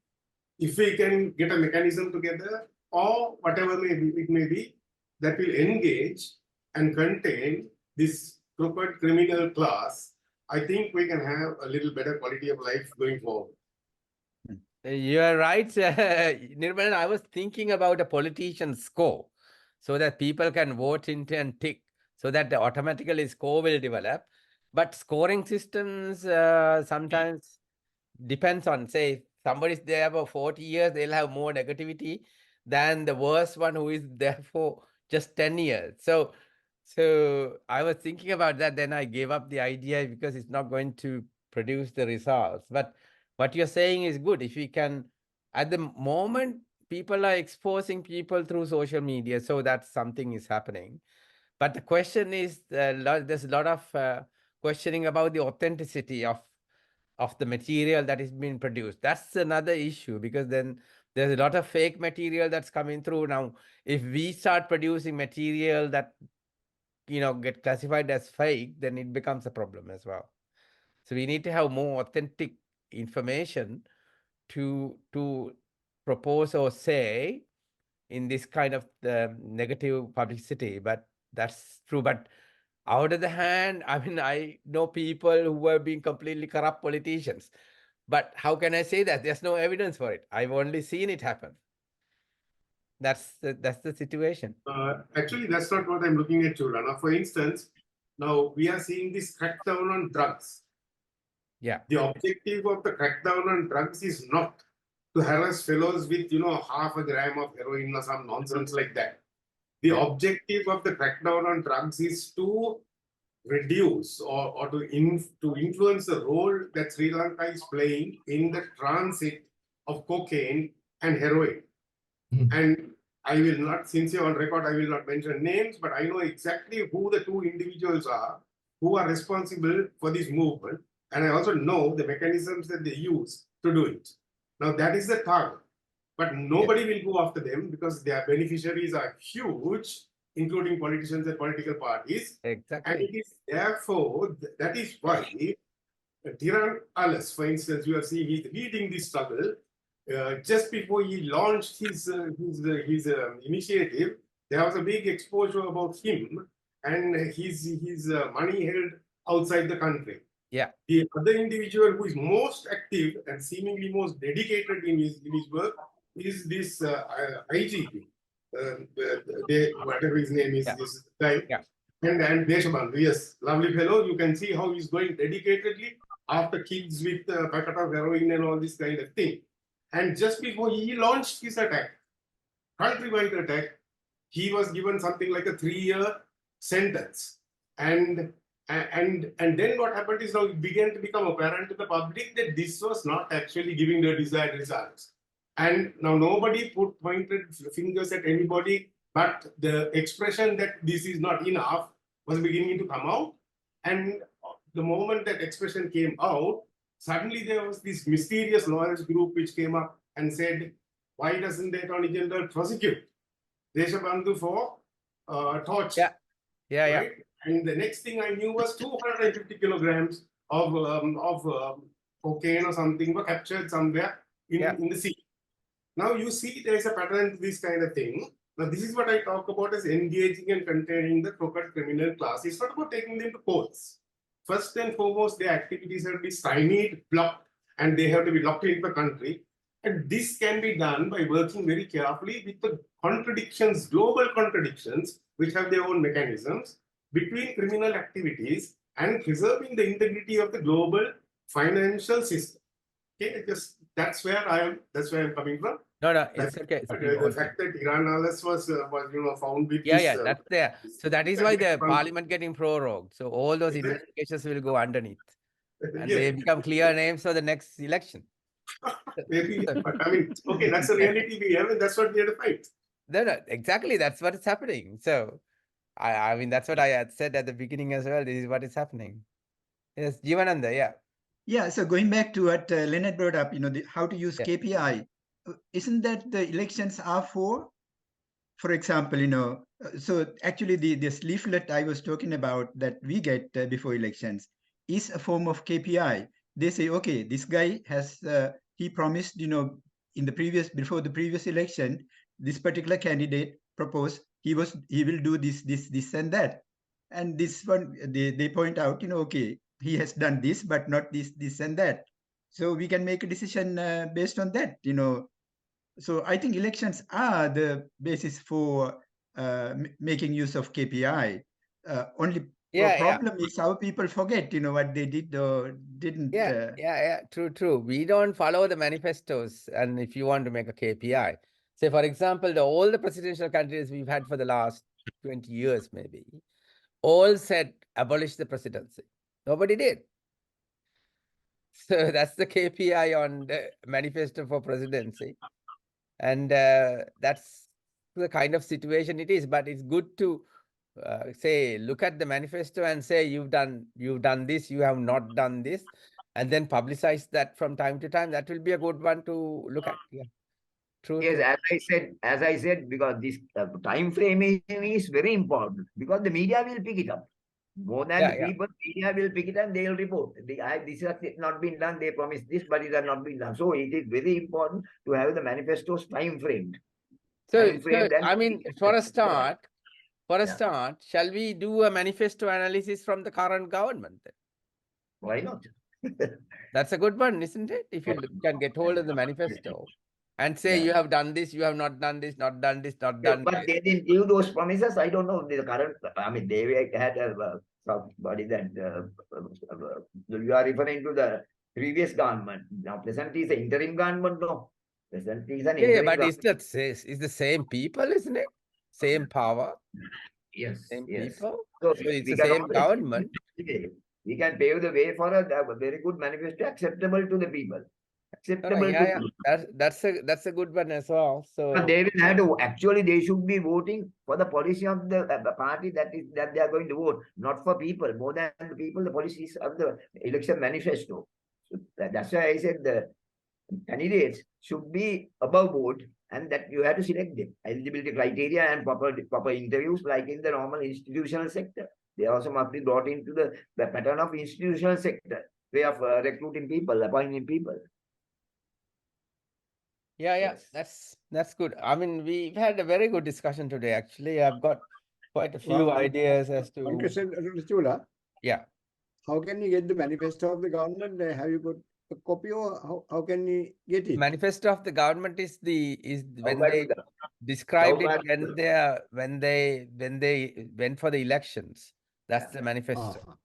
If we can get a mechanism together, or whatever it may be, that will engage and contain this crooked criminal class, I think we can have a little better quality of life going forward. You are right, Nirmalan. I was thinking about a politician score so that people can vote into and tick so that automatically score will develop. But scoring systems sometimes depends on, say, somebody's there for 40 years, they'll have more negativity than the worst one who is there for just 10 years. So I was thinking about that, then I gave up the idea because it's not going to produce the results. But what you're saying is good. If we can, at the moment, people are exposing people through social media, so that something is happening. But the question is, there's a lot of questioning about the authenticity of the material that is being produced. That's another issue, because then there's a lot of fake material that's coming through. Now, if we start producing material that get classified as fake, then it becomes a problem as well. So we need to have more authentic information to propose or say in this kind of negative publicity. But that's true. But out of the hand, I mean, I know people who have been completely corrupt politicians. But how can I say that? There's no evidence for it. I've only seen it happen. That's the situation. Actually, that's not what I'm looking at, Chulana. For instance, now we are seeing this crackdown on drugs. Yeah. The objective of the crackdown on drugs is not to harass fellows with, half a gram of heroin or some nonsense like that. The objective of the crackdown on drugs is to reduce or to influence the role that Sri Lanka is playing in the transit of cocaine and heroin. And I will not, since you're on record, I will not mention names, but I know exactly who the two individuals are who are responsible for this movement. And I also know the mechanisms that they use to do it. Now that is the target, but nobody will go after them because their beneficiaries are huge, including politicians and political parties. Exactly. And it is therefore, that is why Tiran Alas, for instance, you are seeing he's leading this struggle. Just before he launched his initiative, there was a big exposure about him and his money held outside the country. Yeah. The other individual who is most active and seemingly most dedicated in his work is this IGP, whatever his name is, this guy. Yeah. And Deshabandhu, yes, lovely fellow. You can see how he's going dedicatedly after kids with packet of heroin and all this kind of thing. And just before he launched his attack, countrywide attack, he was given something like a 3-year sentence. And then what happened is now it began to become apparent to the public that this was not actually giving the desired results. And now nobody pointed fingers at anybody, but the expression that this is not enough was beginning to come out. And the moment that expression came out, suddenly there was this mysterious lawyers group which came up and said, why doesn't the Attorney General prosecute Deshabandhu for torture? Yeah. Right? And the next thing I knew was 250 kilograms of cocaine or something were captured somewhere in the sea. Now you see there is a pattern to this kind of thing. Now this is what I talk about as engaging and containing the crooked criminal class. It's not about taking them to courts. First and foremost, their activities have to be stymied, blocked, and they have to be locked into the country. And this can be done by working very carefully with the contradictions, global contradictions, which have their own mechanisms between criminal activities and preserving the integrity of the global financial system. Okay, that's where I am. That's where I'm coming from. No, it's okay. The fact that Iran Alas was found with Yeah, that's there. So that is why the parliament getting prorogued. So all those Exactly. investigations will go underneath. And Yeah. they become clear names for the next election. Maybe, but I mean, okay, that's the reality we have, and that's what we have to fight. No, exactly. That's what is happening. So I mean, that's what I had said at the beginning as well. This is what is happening. Yes, Jivananda, yeah. Yeah, so going back to what Leonard brought up, how to use KPI, isn't that the elections are for example, so actually this leaflet I was talking about that we get before elections is a form of KPI. They say, okay, this guy has, he promised, before the previous election, this particular candidate proposed he will do this and that. And this one, they point out, okay, he has done this, but not this and that. So we can make a decision based on that, So I think elections are the basis for making use of KPI. Only problem is how people forget, what they did or didn't. True. We don't follow the manifestos. And if you want to make a KPI, say, for example, all the presidential candidates we've had for the last 20 years, maybe, all said abolish the presidency. Nobody did. So that's the KPI on the manifesto for presidency. And that's the kind of situation it is. But it's good to say, look at the manifesto and say, you've done this, you have not done this, and then publicize that from time to time. That will be a good one to look at. Yeah. True. Yes, as I said, because this time frame is very important, because the media will pick it up. More than the people, media will pick it up and they will report. This has not been done, they promised this, but it has not been done. So it is very important to have the manifestos time framed. So I mean, for a start, shall we do a manifesto analysis from the current government then? Why not? That's a good one, isn't it? If you can get hold of the manifesto and say, you have done this, you have not done this, not done this, not done but this. They didn't give those promises. I don't know the current, I mean, they had somebody that you are referring to the previous government. Now, presently is the interim government, no. President is an Yeah, interim but government. it's the same people, isn't it? Same power, Yes, same yes. people. So So it's we the can same always government. we can pave the way for a very good manifesto acceptable to the people. No, Acceptable yeah, to yeah. That's a good one as well. So But they will have to actually they should be voting for the policy of the party that they are going to vote, not for people. More than the people, the policies of the election manifesto. So that's why I said the candidates should be above board and that you have to select them. Eligibility criteria and proper interviews like in the normal institutional sector. They also must be brought into the pattern of institutional sector way of recruiting people, appointing people. yeah, Yes. that's good. I mean, we've had a very good discussion today. Actually, I've got quite a few One ideas as to question, Chula. yeah. How can you get the manifesto of the government? Have you got a copy or how can you get it? Manifesto of the government is when they Nobody- described it nobody- when they went for the elections. That's the manifesto. Ah,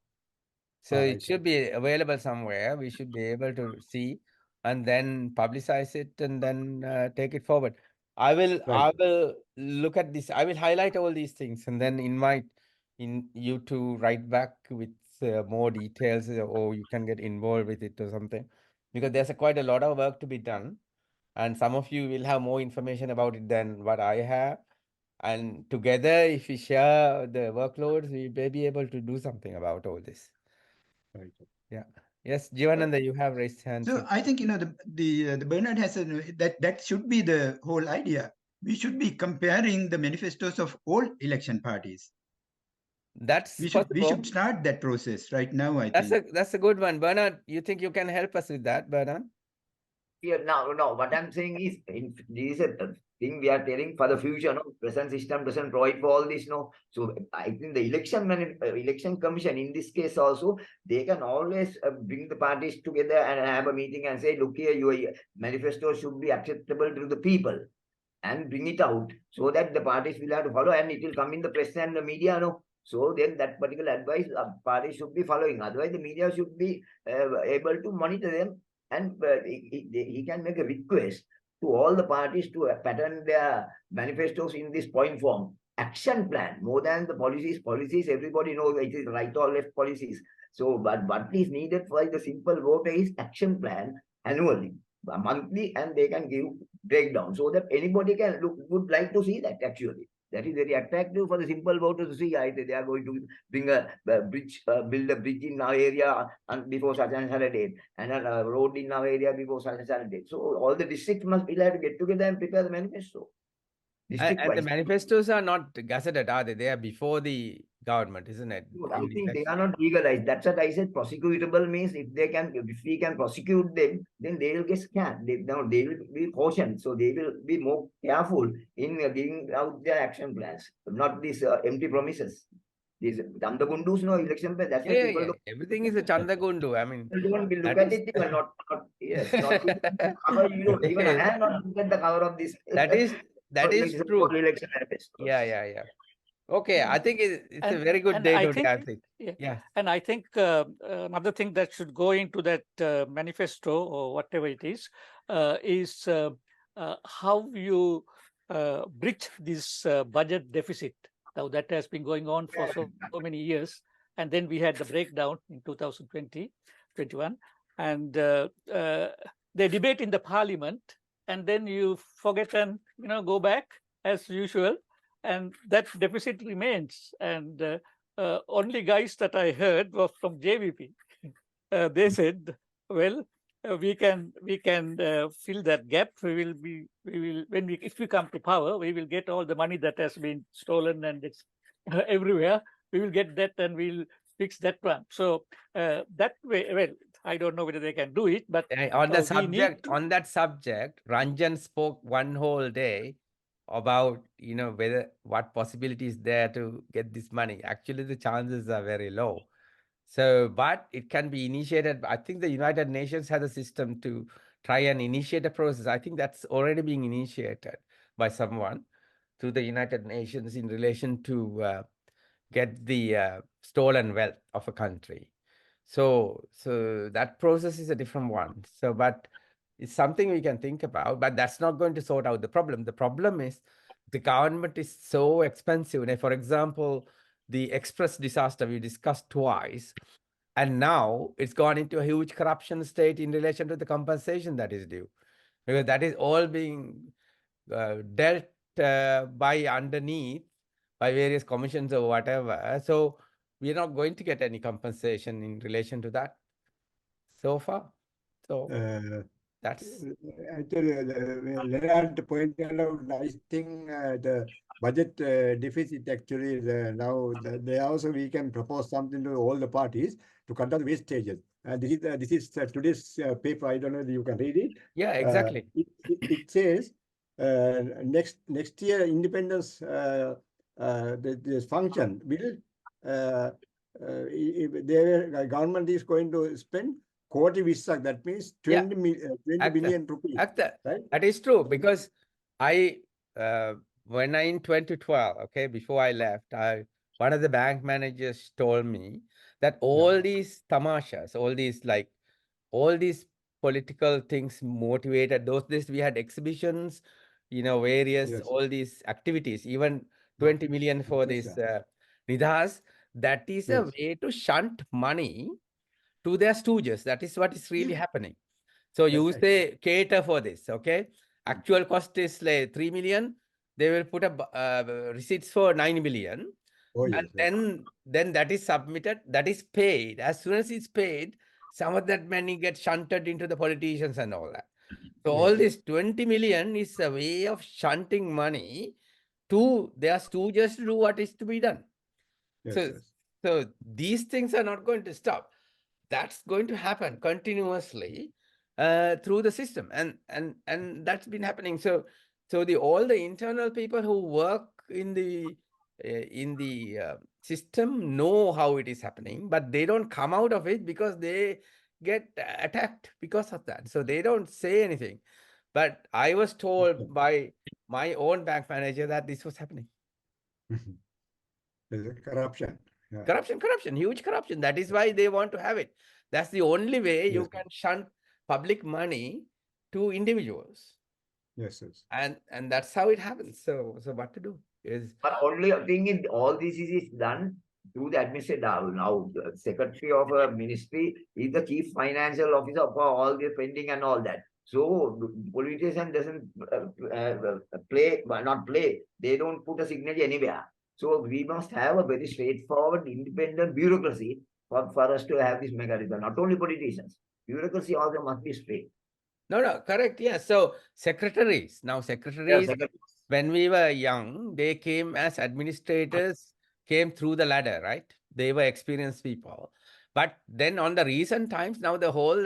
So ah, it right, should be available somewhere. We should be able to see and then publicize it and then take it forward. I right. will look at this. I will highlight all these things and then invite you to write back with more details or you can get involved with it or something because there's quite a lot of work to be done and some of you will have more information about it than what I have. And together, if we share the workloads, we may be able to do something about all this. Right. Yeah. Yes, Jivananda, you have raised hands. So I think the Bernard has that should be the whole idea. We should be comparing the manifestos of all election parties. That's We possible. should start that process right now. I think That's a good one. Bernard, you think you can help us with that, Bernard? Yeah, no. What I'm saying is, this is a thing we are telling for the future. No, present system doesn't provide for all this. No, so I think the election commission in this case also they can always bring the parties together and have a meeting and say, look here, your manifesto should be acceptable to the people, and bring it out so that the parties will have to follow, and it will come in the press and the media. No, so then that particular advice parties should be following. Otherwise, the media should be able to monitor them and he can make a request to all the parties to pattern their manifestos in this point form. Action plan, more than the policies, everybody knows it is right or left policies. So, but what is needed for the simple voter is action plan annually, monthly, and they can give breakdown so that anybody would like to see that actually. That is very attractive for the simple voter to see. They are going to bring a bridge, build a bridge in our area and before such and such a date, and a road in our area before such and such a date. So all the districts must be able to get together and prepare the manifesto. And the manifestos are not gazetted, are they? They are before the government, isn't it? I think they are not legalized. That's what I said. Prosecutable means if we can prosecute them, then they will get scanned. They will be cautioned. So they will be more careful in giving out their action plans, not these empty promises. These Damdagundus, no election plan. That's why people everything is a Chandagundu. I mean, don't look at it, even not yes, not cover. You don't even I have not looked at the cover of this. that is true. Election Yeah. Okay, I think it's a very good and day I today, think, I think. Yeah. And I think another thing that should go into that manifesto or whatever it is how you bridge this budget deficit. Now that has been going on for so many years. And then we had the breakdown in 2020, 21. And they debate in the parliament and then you forget and, go back as usual. And that deficit remains. And only guys that I heard were from JVP. They said, well, we can fill that gap. If we come to power, we will get all the money that has been stolen and it's everywhere. We will get that and we'll fix that one. So that way, well, I don't know whether they can do it, but on that subject, Ranjan spoke one whole day about what possibility is there to get this money. Actually, the chances are very low. So, but it can be initiated. I think the United Nations has a system to try and initiate a process. I think that's already being initiated by someone through the United Nations in relation to get the stolen wealth of a country. So that process is a different one. So, but It's something we can think about, but that's not going to sort out the problem. The problem is the government is so expensive. Now, for example, the express disaster we discussed twice, and now it's gone into a huge corruption state in relation to the compensation that is due, because that is all being dealt by underneath by various commissions or whatever. So we're not going to get any compensation in relation to that so far. So that's Actually, Leonard pointed out nice thing. The budget deficit actually is, now they also we can propose something to all the parties to cut down wastages. And this is today's paper. I don't know if you can read it. yeah, exactly. It says next year independence this function will if their government is going to spend Koti Vissak, that means 20 billion rupees. Right? That is true, because I, when I in 2012, okay, before I left, one of the bank managers told me that all these tamashas, all these political things motivated, those days we had exhibitions, various, all these activities, even 20 million for this Nidhas, that is a way to shunt money to their stooges. That is what is really happening. So you say cater for this, okay? Actual cost is like 3 million. They will put a receipts for 9 million. And then that is submitted, that is paid. As soon as it's paid, some of that money gets shunted into the politicians and all that. So all this 20 million is a way of shunting money to their stooges to do what is to be done. So these things are not going to stop. That's going to happen continuously through the system, and that's been happening. So all the internal people who work in the system know how it is happening, but they don't come out of it because they get attacked because of that. So they don't say anything. But I was told by my own bank manager that this was happening. Corruption. Corruption, huge corruption. That is why they want to have it. That's the only way you can shunt public money to individuals. And that's how it happens. So what to do is. But only thing in all this is done through the administrator. Now, the secretary of a ministry is the chief financial officer for all the spending and all that. So politician doesn't not play. They don't put a signature anywhere. So we must have a very straightforward, independent bureaucracy for us to have this mechanism. Not only politicians, bureaucracy also must be straight. No, correct. Yeah. So secretaries, when we were young, they came as administrators, came through the ladder, right? They were experienced people. But then on the recent times, now the whole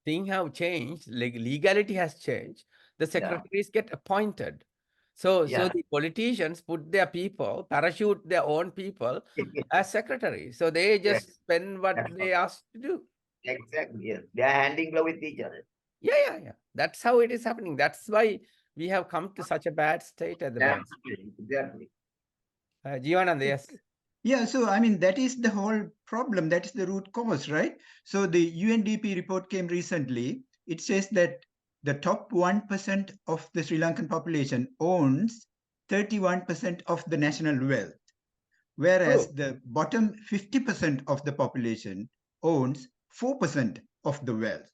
thing have changed. Legality has changed. The secretaries get appointed. So the politicians put their people, parachute their own people as secretaries. So they just spend what they asked to do. Exactly. Yes. They are handing glove with each other. Yeah. That's how it is happening. That's why we have come to such a bad state at the moment. Exactly. Jivanand, yes. Yeah, so I mean, that is the whole problem. That is the root cause, right? So the UNDP report came recently. It says that the top 1% of the Sri Lankan population owns 31% of the national wealth, whereas the bottom 50% of the population owns 4% of the wealth.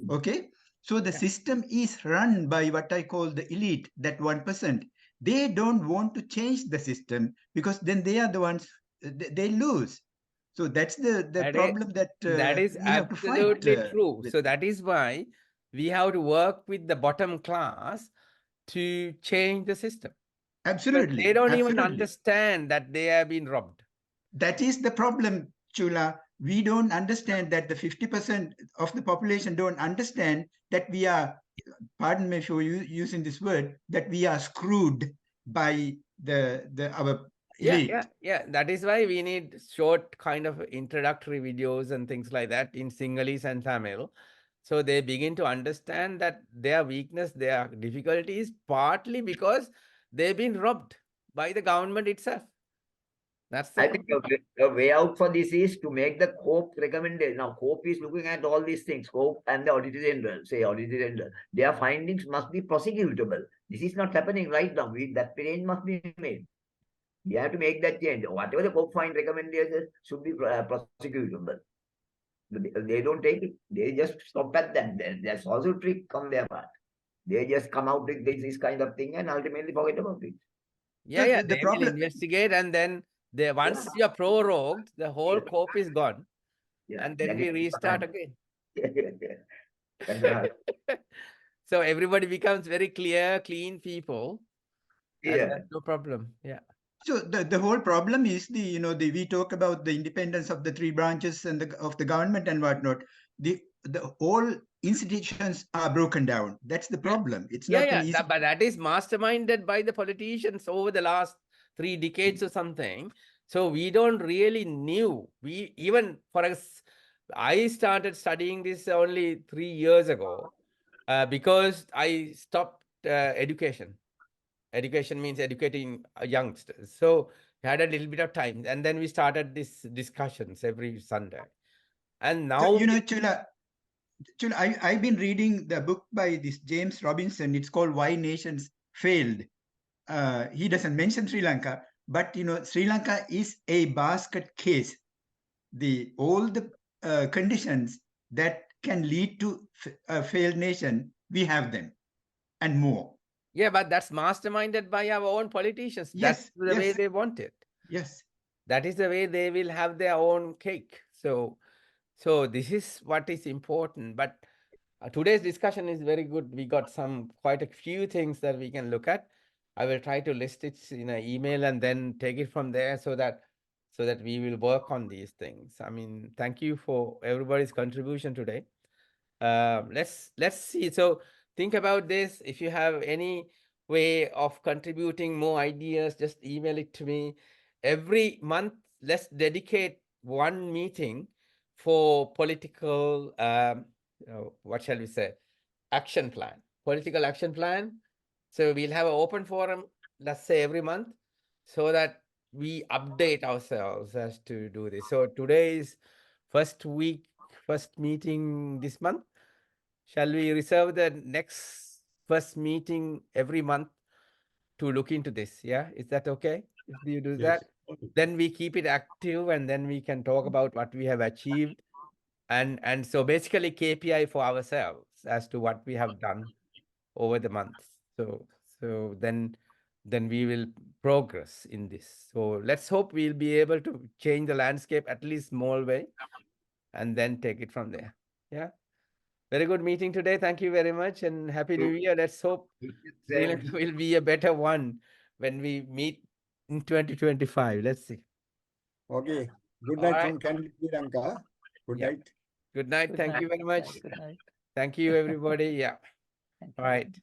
Okay? So the system is run by what I call the elite, that 1%. They don't want to change the system because then they are the ones, they lose. So that's the problem that is absolutely true. So that is why we have to work with the bottom class to change the system. Absolutely. But they don't even understand that they have been robbed. That is the problem, Chula. We don't understand that the 50% of the population don't understand that we are, pardon me for using this word, that we are screwed by our elite. Yeah. That is why we need short kind of introductory videos and things like that in Sinhalese and Tamil. So they begin to understand that their weakness, their difficulty is partly because they've been robbed by the government itself. That's I the think the way out for this is to make the COPE recommendation. Now, COPE is looking at all these things, COPE and the Auditor General, Auditor General. Their findings must be prosecutable. This is not happening right now. That change must be made. We have to make that change. Whatever the COPE find recommendations should be prosecutable. They don't take it. They just stop at that. That's also a trick on their part. They just come out with this kind of thing and ultimately forget about it. Yeah, So yeah. the They will problem- investigate, and then once you're prorogued, the whole COPE is gone. Yeah, And then we restart again. That's right. So everybody becomes very clear, clean people. And Yeah. that's no problem. Yeah. So the whole problem is we talk about the independence of the three branches and of the government and whatnot. The all institutions are broken down. That's the problem. It's not an easy. But that is masterminded by the politicians over the last 3 decades or something. So we don't really knew. I started studying this only 3 years ago because I stopped education. Education means educating youngsters. So we had a little bit of time, and then we started these discussions every Sunday. And now, Chula, I've been reading the book by this James Robinson. It's called Why Nations Failed. He doesn't mention Sri Lanka, but Sri Lanka is a basket case. All the conditions that can lead to a failed nation, we have them and more. yeah, but that's masterminded by our own politicians. That's Yes, the way yes. they want it. Yes. That is the way they will have their own cake. So this is what is important. But today's discussion is very good. We got quite a few things that we can look at. I will try to list it in an email and then take it from there so that we will work on these things. I mean, thank you for everybody's contribution today. Let's see. So think about this. If you have any way of contributing more ideas, just email it to me. Every month, let's dedicate one meeting for political, what shall we say, action plan, political action plan. So we'll have an open forum, let's say every month, so that we update ourselves as to do this. So today is first meeting this month. Shall we reserve the next first meeting every month to look into this? Yeah, is that okay? If you do that, then we keep it active, and then we can talk about what we have achieved, and so basically KPI for ourselves as to what we have done over the months. So then we will progress in this. So let's hope we'll be able to change the landscape at least small way, and then take it from there. Yeah. Very good meeting today. Thank you very much, and Happy New Year. Let's hope Sri Lanka will be a better one when we meet in 2025. Let's see. Okay. Good All night right. from Candy, Sri Lanka. Good Yeah. night. Good night. Good Thank night. you very much. Good night. Thank you, everybody. Yeah. Thank All you. right.